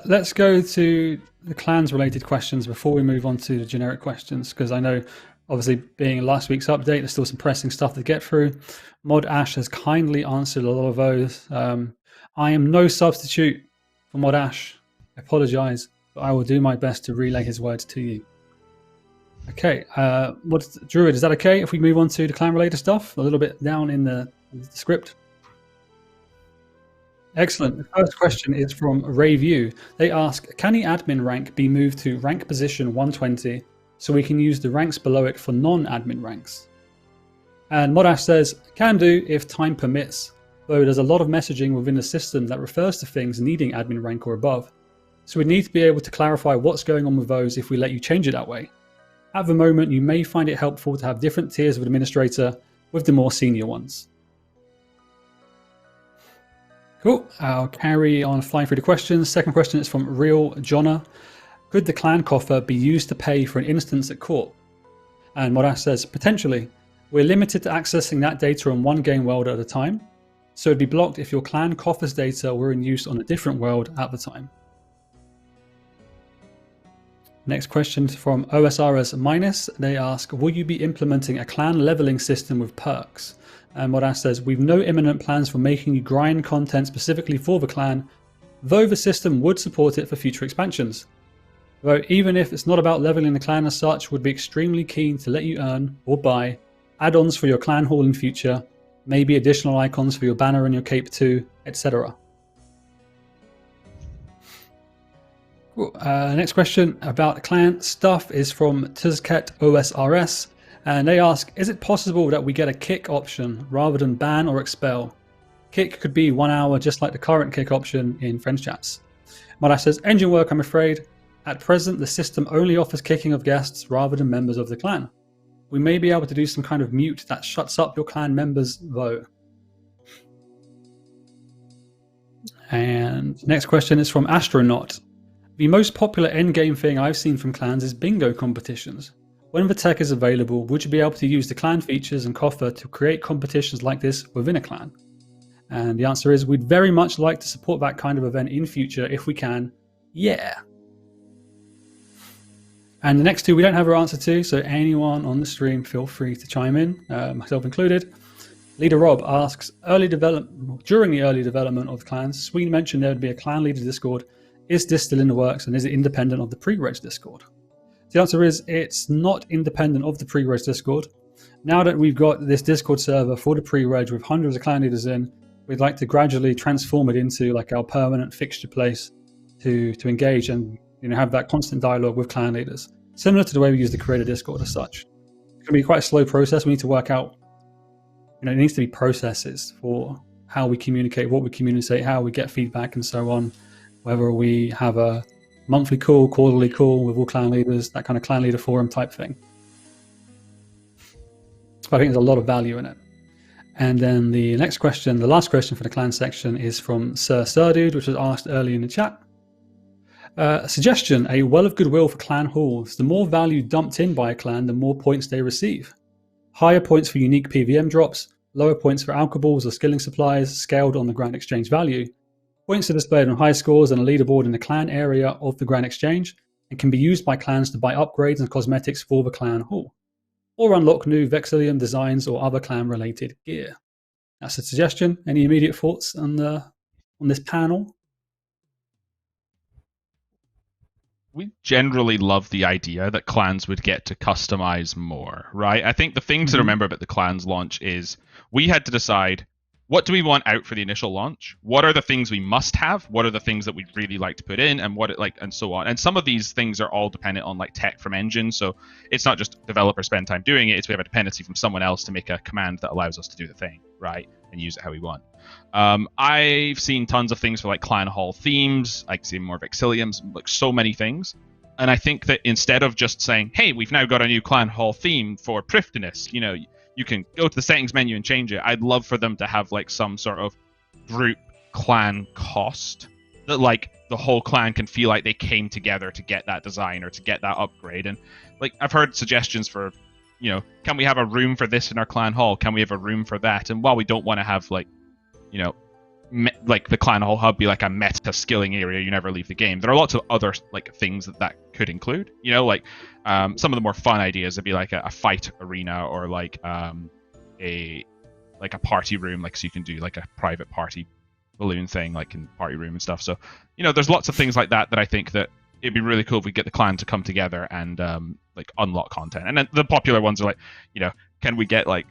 Let's go to the clans-related questions before we move on to the generic questions, because I know, obviously, being last week's update, there's still some pressing stuff to get through. Mod Ash has kindly answered a lot of those. I am no substitute for Mod Ash. I apologize, but I will do my best to relay his words to you. Okay, Druid, is that okay if we move on to the clan-related stuff? A little bit down in the script. Excellent. The first question is from Rayview. They ask, can the admin rank be moved to rank position 120 so we can use the ranks below it for non-admin ranks? And Modash says, can do if time permits, though there's a lot of messaging within the system that refers to things needing admin rank or above. So we need to be able to clarify what's going on with those if we let you change it that way. At the moment, you may find it helpful to have different tiers of administrator with the more senior ones. Cool. I'll carry on flying through the questions. Second question is from Real Jonna. Could the clan coffer be used to pay for an instance at corp? And Modas says, potentially. We're limited to accessing that data on one game world at a time, so it'd be blocked if your clan coffer's data were in use on a different world at the time. Next question from OSRS minus. They ask, will you be implementing a clan leveling system with perks? And Modas says, we've no imminent plans for making you grind content specifically for the clan, though the system would support it for future expansions. Though even if it's not about leveling the clan as such, would be extremely keen to let you earn or buy add-ons for your clan hall in future, maybe additional icons for your banner and your cape too, etc. Cool. Next question about clan stuff is from Tizket OSRS, and they ask, is it possible that we get a kick option rather than ban or expel? Kick could be 1 hour just like the current kick option in friends chats. Modas says, engine work I'm afraid. At present the system only offers kicking of guests rather than members of the clan. We may be able to do some kind of mute that shuts up your clan members though. And next question is from Astronaut. The most popular endgame thing I've seen from clans is bingo competitions. When the tech is available, would you be able to use the clan features and coffer to create competitions like this within a clan? And the answer is, we'd very much like to support that kind of event in future if we can. Yeah. And the next two we don't have our answer to, so anyone on the stream feel free to chime in, myself included. Leader Rob asks, during the early development of clans, Sween mentioned there would be a clan leader Discord. Is this still in the works, and is it independent of the pre-reg Discord? The answer is, it's not independent of the pre-reg Discord. Now that we've got this Discord server for the pre-reg with hundreds of clan leaders in, we'd like to gradually transform it into like our permanent fixture place to engage and have that constant dialogue with clan leaders, similar to the way we use the creator Discord as such. It's going to be quite a slow process. We need to work out, it needs to be processes for how we communicate, what we communicate, how we get feedback and so on, whether we have a monthly call, quarterly call with all clan leaders, that kind of clan leader forum type thing. So I think there's a lot of value in it. And then the next question, the last question for the clan section is from Sir Surdude, which was asked early in the chat. Suggestion, a Well of Goodwill for clan halls. The more value dumped in by a clan, the more points they receive. Higher points for unique PVM drops, lower points for alcohols or skilling supplies scaled on the Grand Exchange value. Points are displayed on high scores and a leaderboard in the clan area of the Grand Exchange and can be used by clans to buy upgrades and cosmetics for the clan hall, or unlock new Vexillium designs or other clan-related gear. That's a suggestion. Any immediate thoughts on this panel? We generally love the idea that clans would get to customize more, right? I think the thing to remember about the clans launch is we had to decide, what do we want out for the initial launch? What are the things we must have? What are the things that we'd really like to put in, and and so on. And some of these things are all dependent on like tech from engine. So it's not just developers spend time doing it. It's we have a dependency from someone else to make a command that allows us to do the thing, right? And use it how we want. I've seen tons of things for like clan hall themes. I see more Vexilliums, like so many things. And I think that instead of just saying, hey, we've now got a new clan hall theme for Prifdiness, you can go to the settings menu and change it. I'd love for them to have like some sort of group clan cost that like the whole clan can feel like they came together to get that design or to get that upgrade. And like I've heard suggestions for, can we have a room for this in our clan hall? Can we have a room for that? And while we don't want to have like, like the clan hall hub be like a meta skilling area, you never leave the game. There are lots of other like things that could include, some of the more fun ideas would be like a fight arena or like a party room, like so you can do like a private party balloon thing like in party room and stuff. So there's lots of things like that I think that it'd be really cool if we get the clan to come together and like unlock content. And then the popular ones are like, can we get like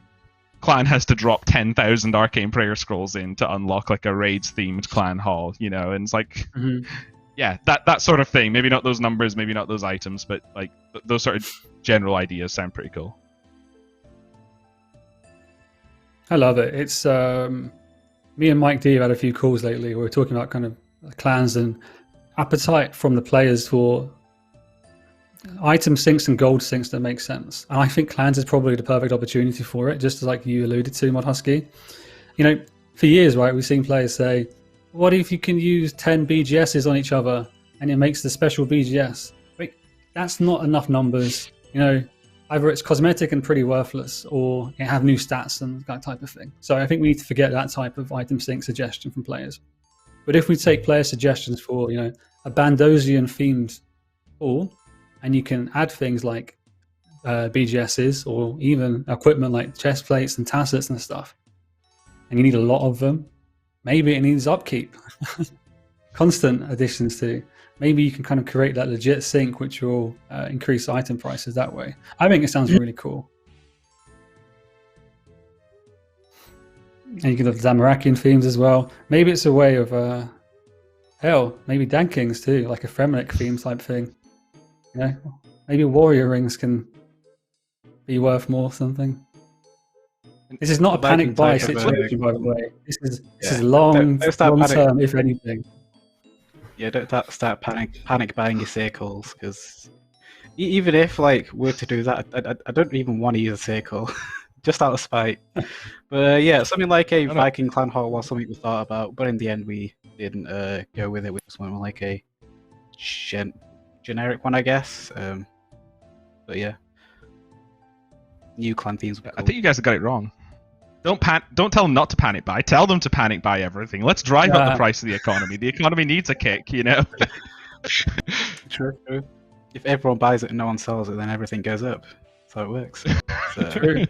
clan has to drop 10,000 arcane prayer scrolls in to unlock like a raids themed clan hall, and it's like yeah, that sort of thing. Maybe not those numbers, maybe not those items, but like those sort of general ideas sound pretty cool. I love it. It's me and Mike D have had a few calls lately where we're talking about kind of clans and appetite from the players for item syncs and gold syncs that make sense. And I think clans is probably the perfect opportunity for it, just as like you alluded to, Mod Husky. You know, for years, right, we've seen players say, what if you can use 10 BGSs on each other and it makes the special BGS? Wait, that's not enough numbers. You know, either it's cosmetic and pretty worthless, or it have new stats and that type of thing. So I think we need to forget that type of item sync suggestion from players. But if we take player suggestions for, you know, a Bandosian themed pool, and you can add things like BGSs or even equipment like chest plates and tassets and stuff, and you need a lot of them, maybe it needs upkeep, constant additions to. Maybe you can kind of create that legit sync which will increase item prices that way. I think it sounds really cool. And you can have Zamarakian themes as well. Maybe it's a way of, hell, maybe Dankings too, like a Fremenic theme type thing. You know, maybe warrior rings can be worth more something. This is not a panic buy situation, by the way. This is long term, if anything. Yeah, don't start panic buying your circles, because even if like we're to do that, I don't even want to use a circle, just out of spite. But yeah, something like a Viking clan hall was something we thought about, but in the end we didn't go with it. We just went with like a generic one, I guess. But yeah, new clan themes. I think you guys have got it wrong. Don't tell them not to panic buy. Tell them to panic buy everything. Let's drive up the price of the economy. The economy needs a kick, you know. True. If everyone buys it and no one sells it, then everything goes up. That's how it works. So, True.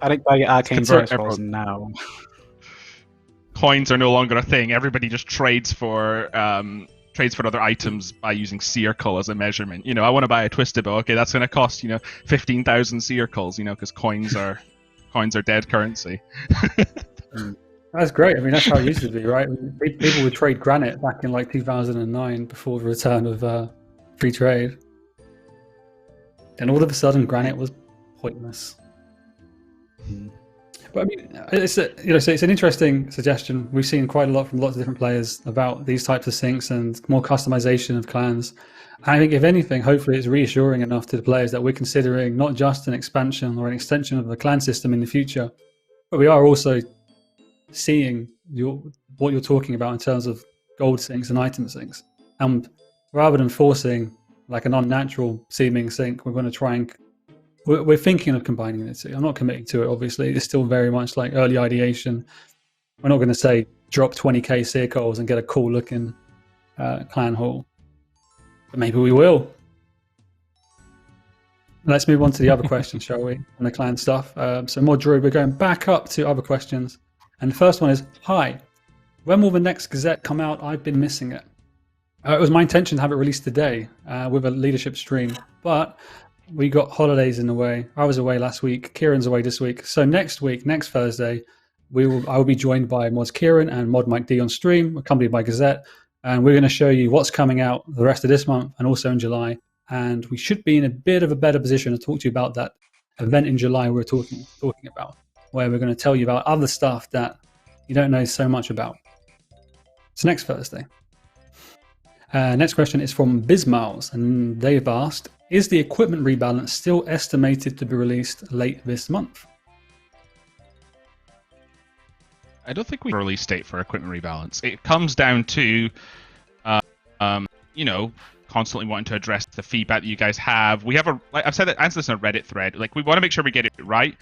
Panic buy your arcane branch rolls now. Coins are no longer a thing. Everybody just trades for other items by using circle as a measurement. You know, I want to buy a twisted bow. Okay, that's going to cost 15,000 circles. You know, because coins are dead currency. That's great. I mean, that's how it used to be, right? People would trade granite back in like 2009 before the return of free trade. And all of a sudden, granite was pointless. But I mean, it's an interesting suggestion. We've seen quite a lot from lots of different players about these types of syncs and more customization of clans. I think, if anything, hopefully it's reassuring enough to the players that we're considering not just an expansion or an extension of the clan system in the future, but we are also seeing what you're talking about in terms of gold syncs and item syncs. And rather than forcing like an unnatural seeming sync, we're going to try and we're thinking of combining the two. I'm not committing to it, obviously. It's still very much like early ideation. We're not going to say drop 20k circles and get a cool looking clan hall. But maybe we will. Let's move on to the other questions, shall we? On the clan stuff. So more Drew, we're going back up to other questions. And the first one is, hi, when will the next Gazette come out? I've been missing it. It was my intention to have it released today with a leadership stream, but we got holidays in the way. I was away last week. Kieran's away this week. So next week, next Thursday, I will be joined by Mods Kieran and Mod Mike D on stream, accompanied by Gazette. And we're going to show you what's coming out the rest of this month and also in July. And we should be in a bit of a better position to talk to you about that event in July we're talking about, where we're going to tell you about other stuff that you don't know so much about. It's next Thursday. Next question is from Bismiles, and they've asked, is the equipment rebalance still estimated to be released late this month? I don't think we have a release date for equipment rebalance. It comes down to, constantly wanting to address the feedback that you guys have. We have I've said that, answered this in a Reddit thread. Like, we want to make sure we get it right,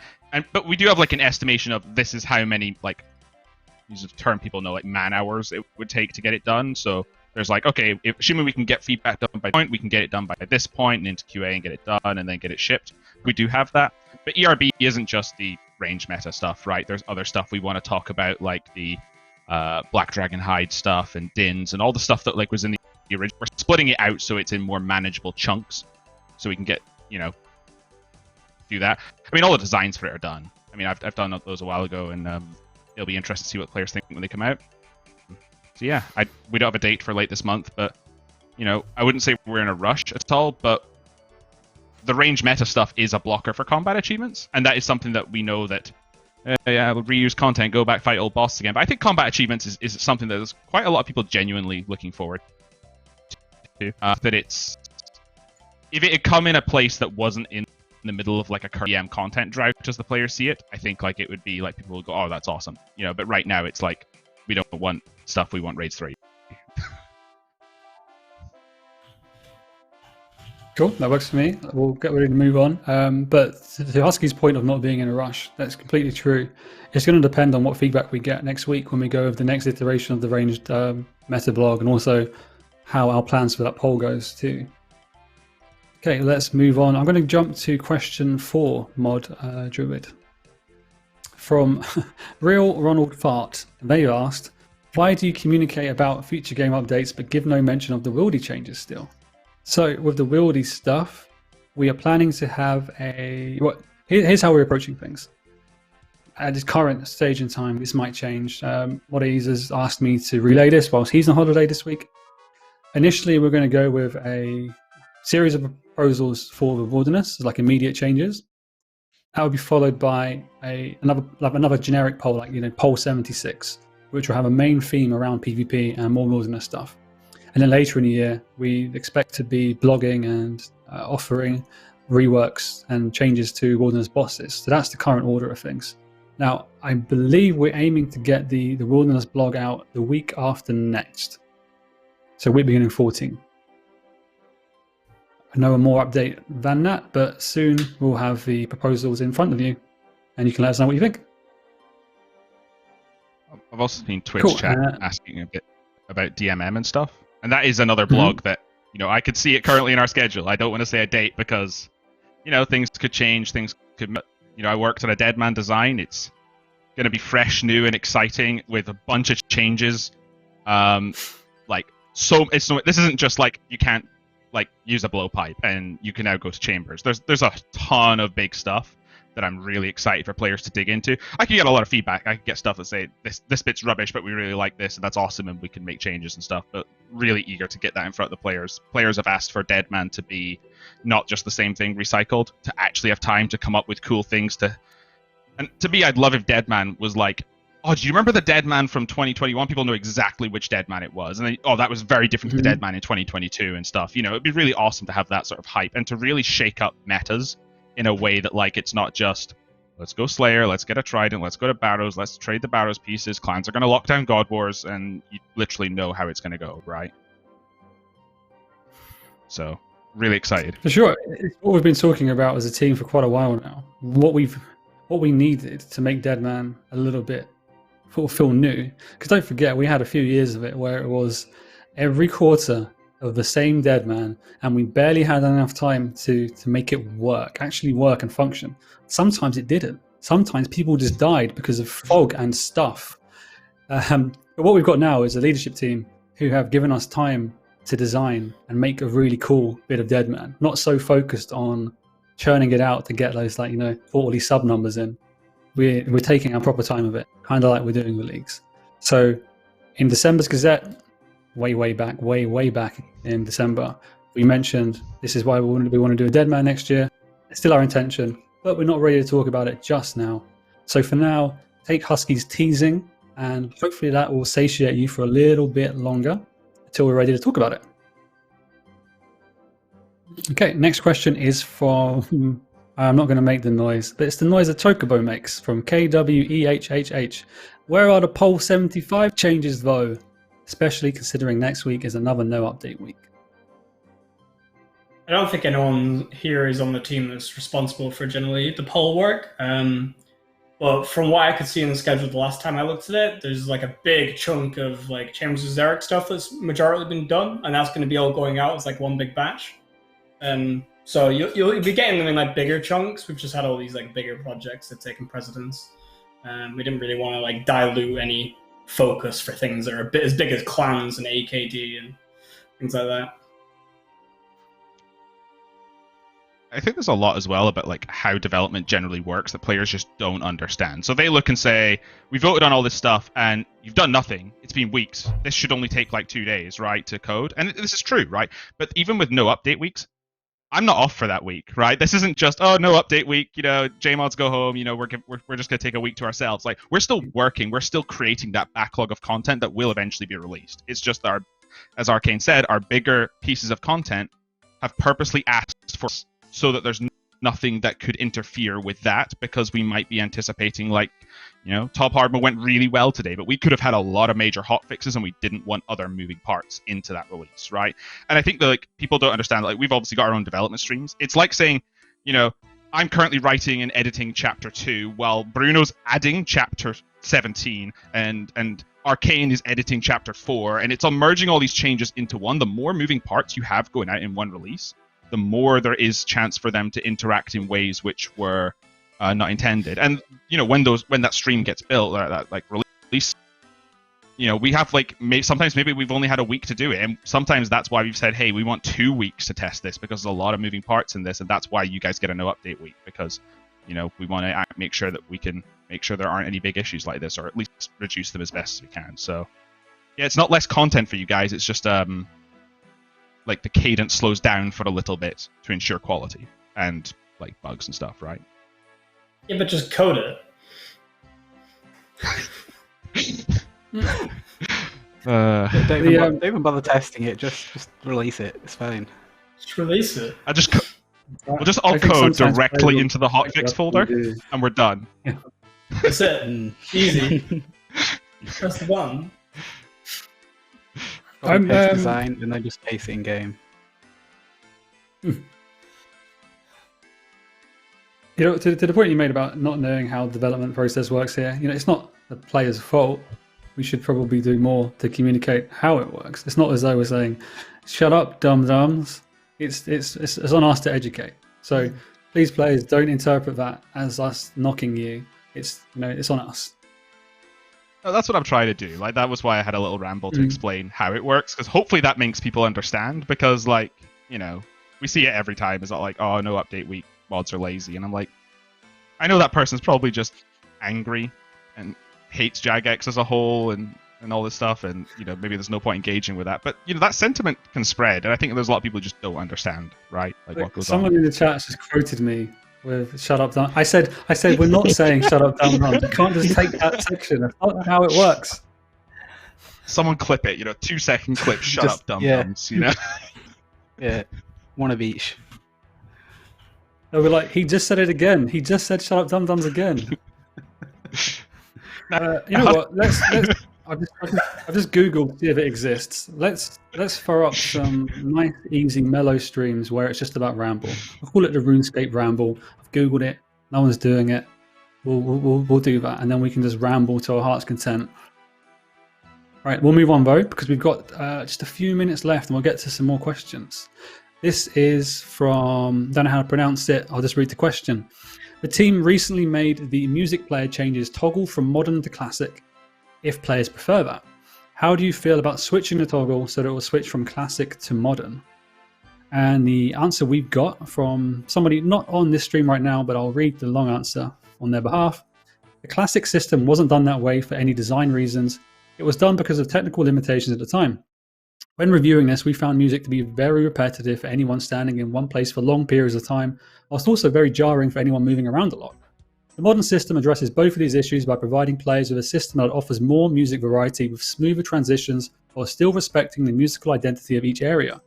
but we do have like an estimation of this is how many, like, use a term people know, like man hours it would take to get it done. So there's like, okay, assuming we can get feedback done by point, we can get it done by this point and into QA and get it done and then get it shipped. We do have that, but ERB isn't just the range meta stuff, right? There's other stuff we want to talk about, like the Black Dragon Hide stuff and Dins and all the stuff that like was in the original. We're splitting it out so it's in more manageable chunks, so we can get do that. I mean, all the designs for it are done. I mean, I've done those a while ago, and it'll be interesting to see what players think when they come out. So yeah, we don't have a date for late this month, but I wouldn't say we're in a rush at all. But the range meta stuff is a blocker for combat achievements, and that is something that we know that we'll reuse content, go back, fight old bosses again. But I think combat achievements is something that there's quite a lot of people genuinely looking forward too. That it's if it had come in a place that wasn't in the middle of like a current content drought as the players see it, I think like it would be like people would go, oh, that's awesome, you know. But right now it's like we don't want stuff, we want raids 3. Cool, that works for me. We'll get ready to move on. But to Husky's point of not being in a rush, that's completely true. It's going to depend on what feedback we get next week when we go with the next iteration of the ranged meta blog, and also how our plans for that poll goes too. Okay, let's move on. I'm going to jump to question 4, Mod Druid. From Real Ronald Fart. They asked, why do you communicate about future game updates but give no mention of the wildy changes still? So with the wildy stuff, we are planning to have here's how we're approaching things. At this current stage in time, this might change. Moddies has asked me to relay this whilst he's on holiday this week. Initially, we're going to go with a series of proposals for the wilderness, like immediate changes. That would be followed by another generic poll, like poll 76, which will have a main theme around PvP and more wilderness stuff. And then later in the year, we expect to be blogging and offering reworks and changes to wilderness bosses. So that's the current order of things. Now, I believe we're aiming to get the wilderness blog out the week after next. So week beginning 14. No more update than that, but soon we'll have the proposals in front of you and you can let us know what you think. I've also seen Twitch Cool. chat asking a bit about DMM and stuff. And that is another blog that, I could see it currently in our schedule. I don't want to say a date because, things could change, things could, I worked on a Deadman design. It's going to be fresh, new, and exciting with a bunch of changes. This isn't just like you can't use a blowpipe and you can now go to chambers. There's a ton of big stuff that I'm really excited for players to dig into. I can get a lot of feedback. I can get stuff that say this bit's rubbish, but we really like this and that's awesome and we can make changes and stuff. But really eager to get that in front of the players. Players have asked for Deadman to be not just the same thing recycled, to actually have time to come up with cool things and to me, I'd love if Deadman was like, oh, do you remember the Deadman from 2021? People know exactly which Deadman it was. And then, that was very different to the Deadman in 2022 and stuff. It'd be really awesome to have that sort of hype and to really shake up metas in a way that, it's not just, let's go Slayer, let's get a Trident, let's go to Barrows, let's trade the Barrows pieces, clans are going to lock down God Wars, and you literally know how it's going to go, right? So, really excited. For sure. It's what we've been talking about as a team for quite a while now. What we needed to make Deadman a little bit feel new. Because don't forget, we had a few years of it where it was every quarter of the same Deadman, and we barely had enough time to make it actually work and function. Sometimes it didn't. Sometimes people just died because of fog and stuff. But what we've got now is a leadership team who have given us time to design and make a really cool bit of Deadman. Not so focused on churning it out to get those quarterly sub numbers in. We're taking our proper time of it, kind of like we're doing with leagues. So in December's Gazette, way back in December, we mentioned this is why we want to do a Deadman next year. It's still our intention, but we're not ready to talk about it just now. So for now, take Husky's teasing, and hopefully that will satiate you for a little bit longer until we're ready to talk about it. Okay, next question is from, I'm not going to make the noise, but it's the noise that Chocobo makes, from KWEHHH. Where are the poll 75 changes though? Especially considering next week is another no update week. I don't think anyone here is on the team that's responsible for generally the poll work. But from what I could see in the schedule the last time I looked at it, there's a big chunk of Chambers of Xeric stuff that's majority been done, and that's going to be all going out as one big batch. So you'll be getting them in bigger chunks. We've just had all these bigger projects that taken precedence. We didn't really want to dilute any focus for things that are a bit as big as clans and AKD and things like that. I think there's a lot as well about how development generally works that players just don't understand. So they look and say, we voted on all this stuff and you've done nothing. It's been weeks. This should only take 2 days, right, to code. And this is true, right? But even with no update weeks, I'm not off for that week, right? This isn't just, oh, no update week, JMods go home, we're just going to take a week to ourselves. We're still working, we're still creating that backlog of content that will eventually be released. It's just our as Arcane said, our bigger pieces of content have purposely asked for so that there's nothing that could interfere with that, because we might be anticipating, like, you know, Top Hardware went really well today, but we could have had a lot of major hotfixes and we didn't want other moving parts into that release, right? And I think that, like, people don't understand, like, we've obviously got our own development streams. It's like saying, you know, I'm currently writing and editing chapter 2 while Bruno's adding chapter 17 and Arcane is editing chapter 4, and it's all merging all these changes into one. The more moving parts you have going out in one release, the more there is chance for them to interact in ways which were not intended. And you know, when that stream gets built, that like release, you know, we have like sometimes maybe we've only had a week to do it, and sometimes that's why we've said, hey, we want 2 weeks to test this, because there's a lot of moving parts in this, and that's why you guys get a no update week, because you know, we want to make sure that we can make sure there aren't any big issues like this, or at least reduce them as best as we can. So yeah, it's not less content for you guys, it's just like the cadence slows down for a little bit to ensure quality and like bugs and stuff, right? Yeah, but just code it. Don't even bother testing it. Just release it. It's fine. Just release it. We'll just all code directly into the hotfix folder, and we're done. That's it. Easy. Press the button. Design and then just paste it in game. You know, to the point you made about not knowing how the development process works here, you know, it's not the player's fault. We should probably do more to communicate how it works. It's not as though we're saying, "Shut up, dum-dums." It's on us to educate. So please, players, don't interpret that as us knocking you. It's, you know, it's on us. No, that's what I'm trying to do. Like, that was why I had a little ramble to explain how it works, because hopefully that makes people understand. Because, like, you know, we see it every time. It's not like, oh, no update week, mods are lazy, and I'm like, I know that person's probably just angry and hates Jagex as a whole and all this stuff, and you know, maybe there's no point engaging with that, but you know, that sentiment can spread, and I think there's a lot of people who just don't understand, right? Like what goes on. Someone in the chat just quoted me with "shut up, dumb." I said we're not saying "shut up, dumb." You can't just take that section. That's not how it works. Someone clip it, you know, 2-second clip. Shut up, dumb dums. You know. Yeah, one of each. They'll be like, he just said it again. He just said "shut up, dumb dums" again. You know what? Let's I've just googled to see if it exists. Let's throw up some nice, easy, mellow streams where it's just about ramble. I'll call it the RuneScape ramble. I've googled it. No one's doing it. We'll do that, and then we can just ramble to our heart's content. All right, we'll move on though, because we've got just a few minutes left, and we'll get to some more questions. This is from, don't know how to pronounce it. I'll just read the question. The team recently made the music player changes toggle from modern to classic, if players prefer that. How do you feel about switching the toggle so that it will switch from classic to modern? And the answer we've got from somebody not on this stream right now, but I'll read the long answer on their behalf. The classic system wasn't done that way for any design reasons. It was done because of technical limitations at the time. When reviewing this, we found music to be very repetitive for anyone standing in one place for long periods of time, whilst also very jarring for anyone moving around a lot. The modern system addresses both of these issues by providing players with a system that offers more music variety with smoother transitions while still respecting the musical identity of each area.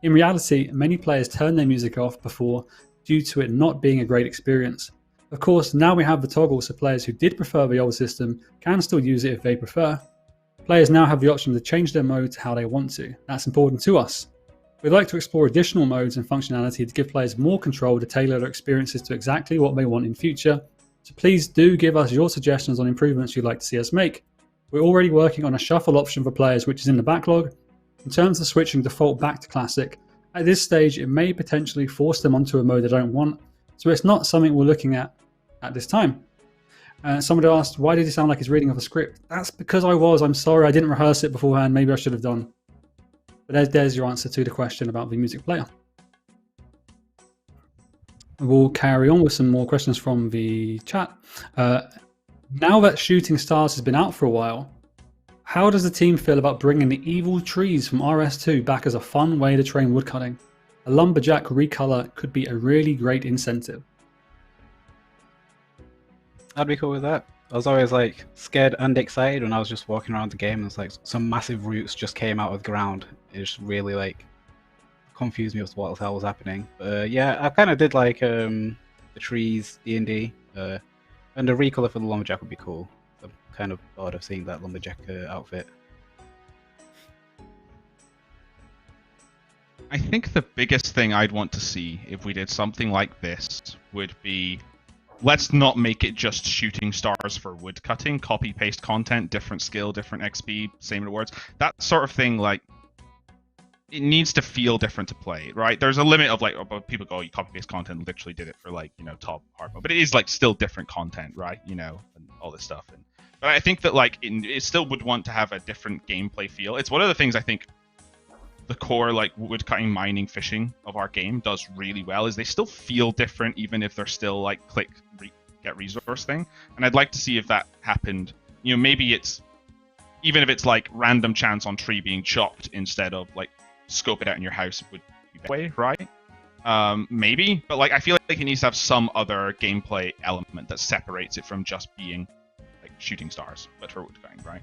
In reality, many players turn their music off before due to it not being a great experience. Of course, now we have the toggle so players who did prefer the old system can still use it if they prefer. Players now have the option to change their mode to how they want to. That's important to us. We'd like to explore additional modes and functionality to give players more control to tailor their experiences to exactly what they want in future. So please do give us your suggestions on improvements you'd like to see us make. We're already working on a shuffle option for players which is in the backlog. In terms of switching default back to classic, at this stage it may potentially force them onto a mode they don't want, so it's not something we're looking at this time. Somebody asked, why did he sound like he's reading off a script? That's because I'm sorry, I didn't rehearse it beforehand, maybe I should have done. But there's your answer to the question about the music player. We'll carry on with some more questions from the chat. Now that Shooting Stars has been out for a while, how does the team feel about bringing the evil trees from RS2 back as a fun way to train woodcutting? A lumberjack recolor could be a really great incentive. I'd be cool with that. I was always like scared and excited when I was just walking around the game. And it's like some massive roots just came out of the ground. It just really like confused me with what the hell was happening. Yeah, I kind of did like the trees D&D, and the recolor for the lumberjack would be cool. I'm kind of bored of seeing that lumberjack outfit. I think the biggest thing I'd want to see if we did something like this would be, let's not make it just shooting stars for wood cutting, copy paste content, different skill, different XP, same rewards. That sort of thing, like, it needs to feel different to play, right? There's a limit of like, people go, you copy paste content, literally did it for like, you know, top hard mode, but it is like still different content, right? You know, and all this stuff. But I think that like it still would want to have a different gameplay feel. It's one of the things I think the core like woodcutting, mining, fishing of our game does really well, is they still feel different even if they're still like click get resource thing. And I'd like to see if that happened. You know, maybe it's even if it's like random chance on tree being chopped instead of like scope it out in your house would be the way, right? Maybe, but like I feel like it needs to have some other gameplay element that separates it from just being like shooting stars, but for woodcutting, right?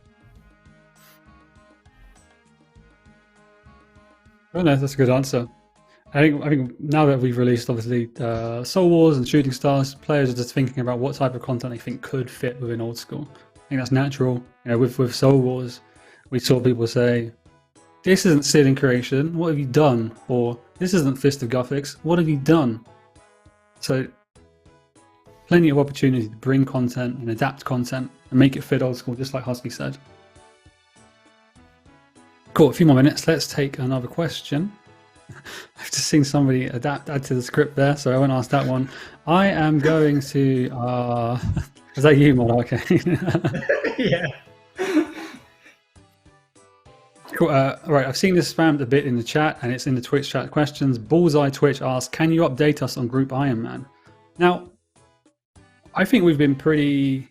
Oh no, that's a good answer. I think now that we've released obviously Soul Wars and Shooting Stars, players are just thinking about what type of content they think could fit within old school. I think that's natural. You know, with Soul Wars, we saw people say, "This isn't Ceiling Creation. What have you done?" Or "This isn't Fist of Gothics. What have you done?" So, plenty of opportunity to bring content and adapt content and make it fit old school, just like Husky said. Cool, a few more minutes. Let's take another question. I've just seen somebody add to the script there, so I won't ask that one. I am going to... is that you, Mod Arcane? Yeah. Cool. Right, I've seen this spammed a bit in the chat, and it's in the Twitch chat questions. Bullseye Twitch asks, can you update us on Group Ironman? Now, I think we've been pretty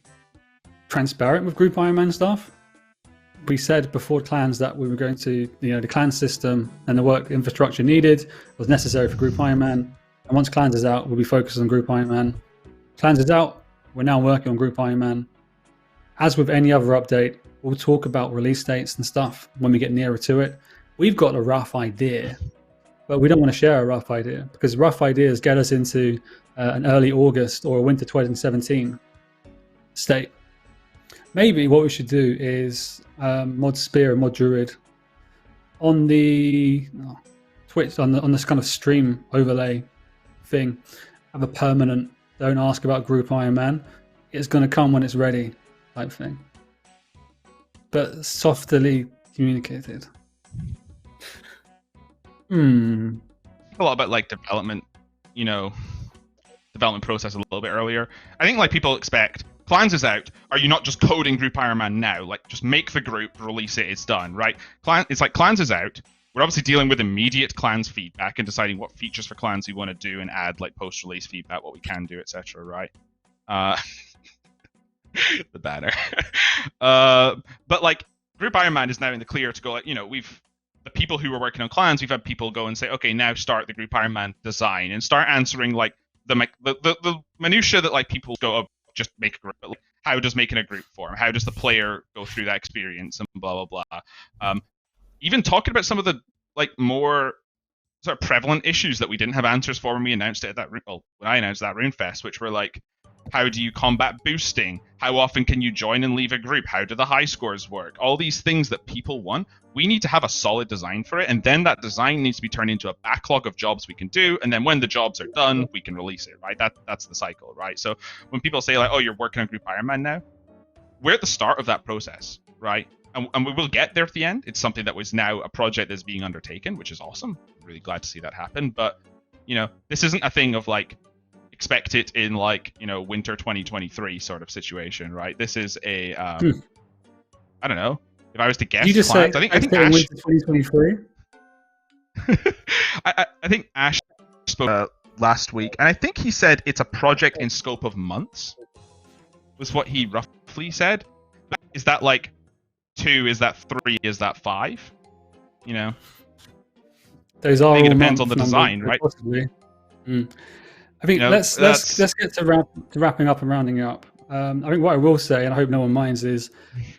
transparent with Group Ironman stuff. We said before clans that we were going to, you know, the clan system and the work infrastructure needed was necessary for Group Ironman. And once clans is out, we'll be focused on Group Ironman. Clans is out, we're now working on Group Ironman. As with any other update, we'll talk about release dates and stuff when we get nearer to it. We've got a rough idea, but we don't want to share a rough idea because rough ideas get us into an early August or a winter 2017 state. Maybe what we should do is Mod Spear and Mod Druid on the Twitch, on this kind of stream overlay thing, have a permanent don't ask about Group Ironman. It's going to come when it's ready type thing. But softly communicated. A lot about like development, you know, development process a little bit earlier. I think like people expect clans is out. Are you not just coding Group Ironman now? Like just make the group, release it, it's done, right? It's like clans is out. We're obviously dealing with immediate clans feedback and deciding what features for clans we want to do and add like post-release feedback, what we can do, etc. Right? The banner. But like Group Ironman is now in the clear to go. Like, you know, the people who were working on clans, we've had people go and say, okay, now start the Group Ironman design and start answering like the minutia that like people go, oh, just make a group. But, like, how does making a group form? How does the player go through that experience and blah blah blah. Even talking about some of the like more sort of prevalent issues that we didn't have answers for when we announced it at when I announced that RuneFest, which were like, how do you combat boosting? How often can you join and leave a group? How do the high scores work? All these things that people want, we need to have a solid design for it, and then that design needs to be turned into a backlog of jobs we can do, and then when the jobs are done, we can release it, right? That's the cycle, right? So when people say like, oh, you're working on Group Ironman now, we're at the start of that process, right? And we will get there at the end. It's something that was now a project that's being undertaken, which is awesome. I'm really glad to see that happen. But, you know, this isn't a thing of like, expect it in like, you know, winter 2023 sort of situation, right? This is a, I don't know. If I was to guess, you just plans, say, I think Ash, winter 2023. I think Ash spoke last week, and I think he said it's a project in scope of months. Was what he roughly said. Is that like 2? Is that 3? Is that 5? You know, Those are. I think it all depends on month the design, numbers, right? Possibly. I think You know, let's get to wrapping up and rounding up. I think what I will say, and I hope no one minds, is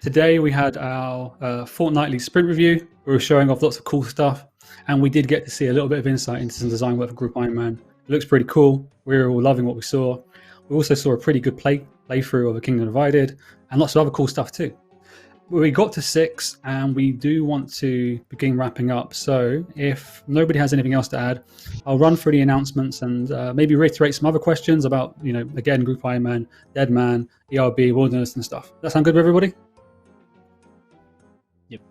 today we had our fortnightly sprint review. We were showing off lots of cool stuff, and we did get to see a little bit of insight into some design work for Group Ironman. It looks pretty cool. We were all loving what we saw. We also saw a pretty good playthrough of A Kingdom Divided, and lots of other cool stuff too. We got to 6, and we do want to begin wrapping up. So if nobody has anything else to add, I'll run through the announcements and maybe reiterate some other questions about, again, Group Ironman, Deadman, ERB, Wilderness and stuff. Does that sound good with everybody? Yep.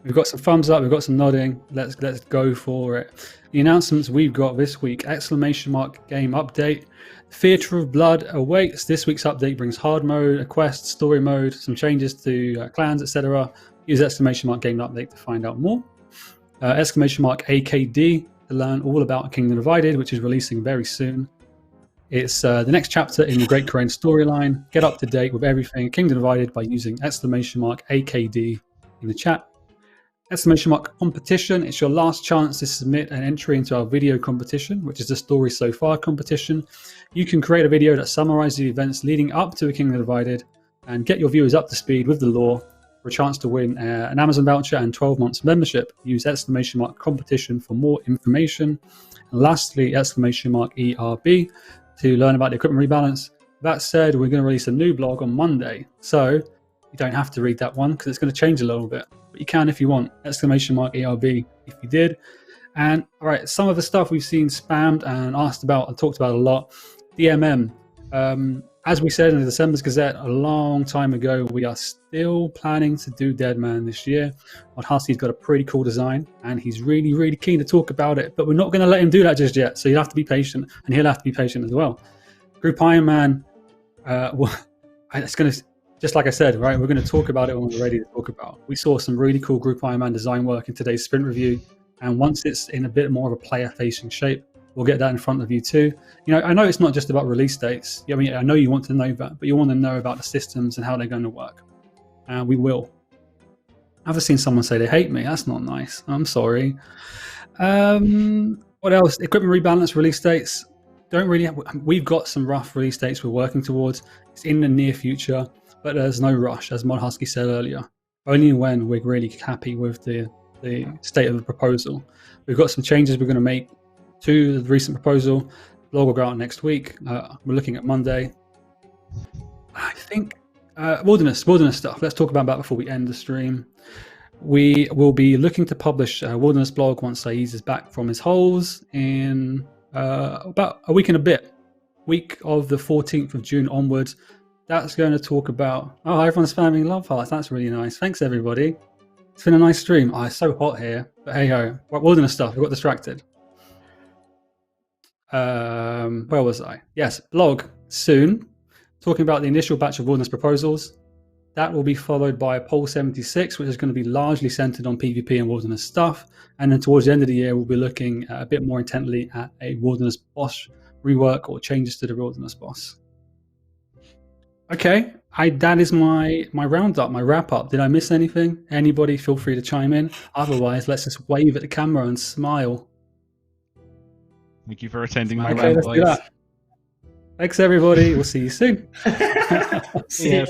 We've got some thumbs up, we've got some nodding. Let's go for it. The announcements we've got this week: ! Game update. Theatre of Blood awaits. This week's update brings hard mode, a quest, story mode, some changes to clans, etc. Use ! Game update to find out more. ! AKD to learn all about Kingdom Divided, which is releasing very soon. It's the next chapter in the Great Korean storyline. Get up to date with everything Kingdom Divided by using ! AKD in the chat. ! Competition. It's your last chance to submit an entry into our video competition, which is the Story So Far competition. You can create a video that summarizes the events leading up to A Kingdom Divided and get your viewers up to speed with the lore for a chance to win an Amazon voucher and 12 months membership. Use ! Competition for more information. And lastly, ! ERB to learn about the equipment rebalance. That said, we're going to release a new blog on Monday, so you don't have to read that one because it's going to change a little bit. But you can if you want. ! ERB if you did. And all right, some of the stuff we've seen spammed and asked about and talked about a lot. DMM. As we said in the December's Gazette a long time ago, we are still planning to do Deadman this year. Husky's got a pretty cool design, and he's really, really keen to talk about it. But we're not going to let him do that just yet, so you'll have to be patient, and he'll have to be patient as well. Group Ironman, it's going to... Just like I said, right, we're going to talk about it when we're ready to talk about. We saw some really cool Group Ironman design work in today's sprint review, and once it's in a bit more of a player-facing shape, we'll get that in front of you too. I know it's not just about release dates. I mean, I know you want to know that, but you want to know about the systems and how they're going to work. And we will. I've seen someone say they hate me. That's not nice. I'm sorry. What else? Equipment rebalance release dates. We've got some rough release dates we're working towards. It's in the near future. But there's no rush, as Mod Husky said earlier. Only when we're really happy with the state of the proposal. We've got some changes we're going to make to the recent proposal. Blog will go out next week. We're looking at Monday. I think wilderness stuff. Let's talk about that before we end the stream. We will be looking to publish a wilderness blog once Saiz is back from his holes in about a week and a bit. Week of the 14th of June onwards. That's going to talk about... Oh, everyone's spamming love hearts. That's really nice. Thanks, everybody. It's been a nice stream. Oh, it's so hot here. But hey-ho. Wilderness stuff. I got distracted. Where was I? Yes, blog soon. Talking about the initial batch of wilderness proposals. That will be followed by a poll 76, which is going to be largely centered on PvP and wilderness stuff. And then towards the end of the year, we'll be looking a bit more intently at a wilderness boss rework or changes to the wilderness boss. Okay, that is my roundup, my wrap up. Did I miss anything? Anybody feel free to chime in. Otherwise, let's just wave at the camera and smile. Thank you for attending my Okay, let's do that. Thanks, everybody. We'll see you soon. See you.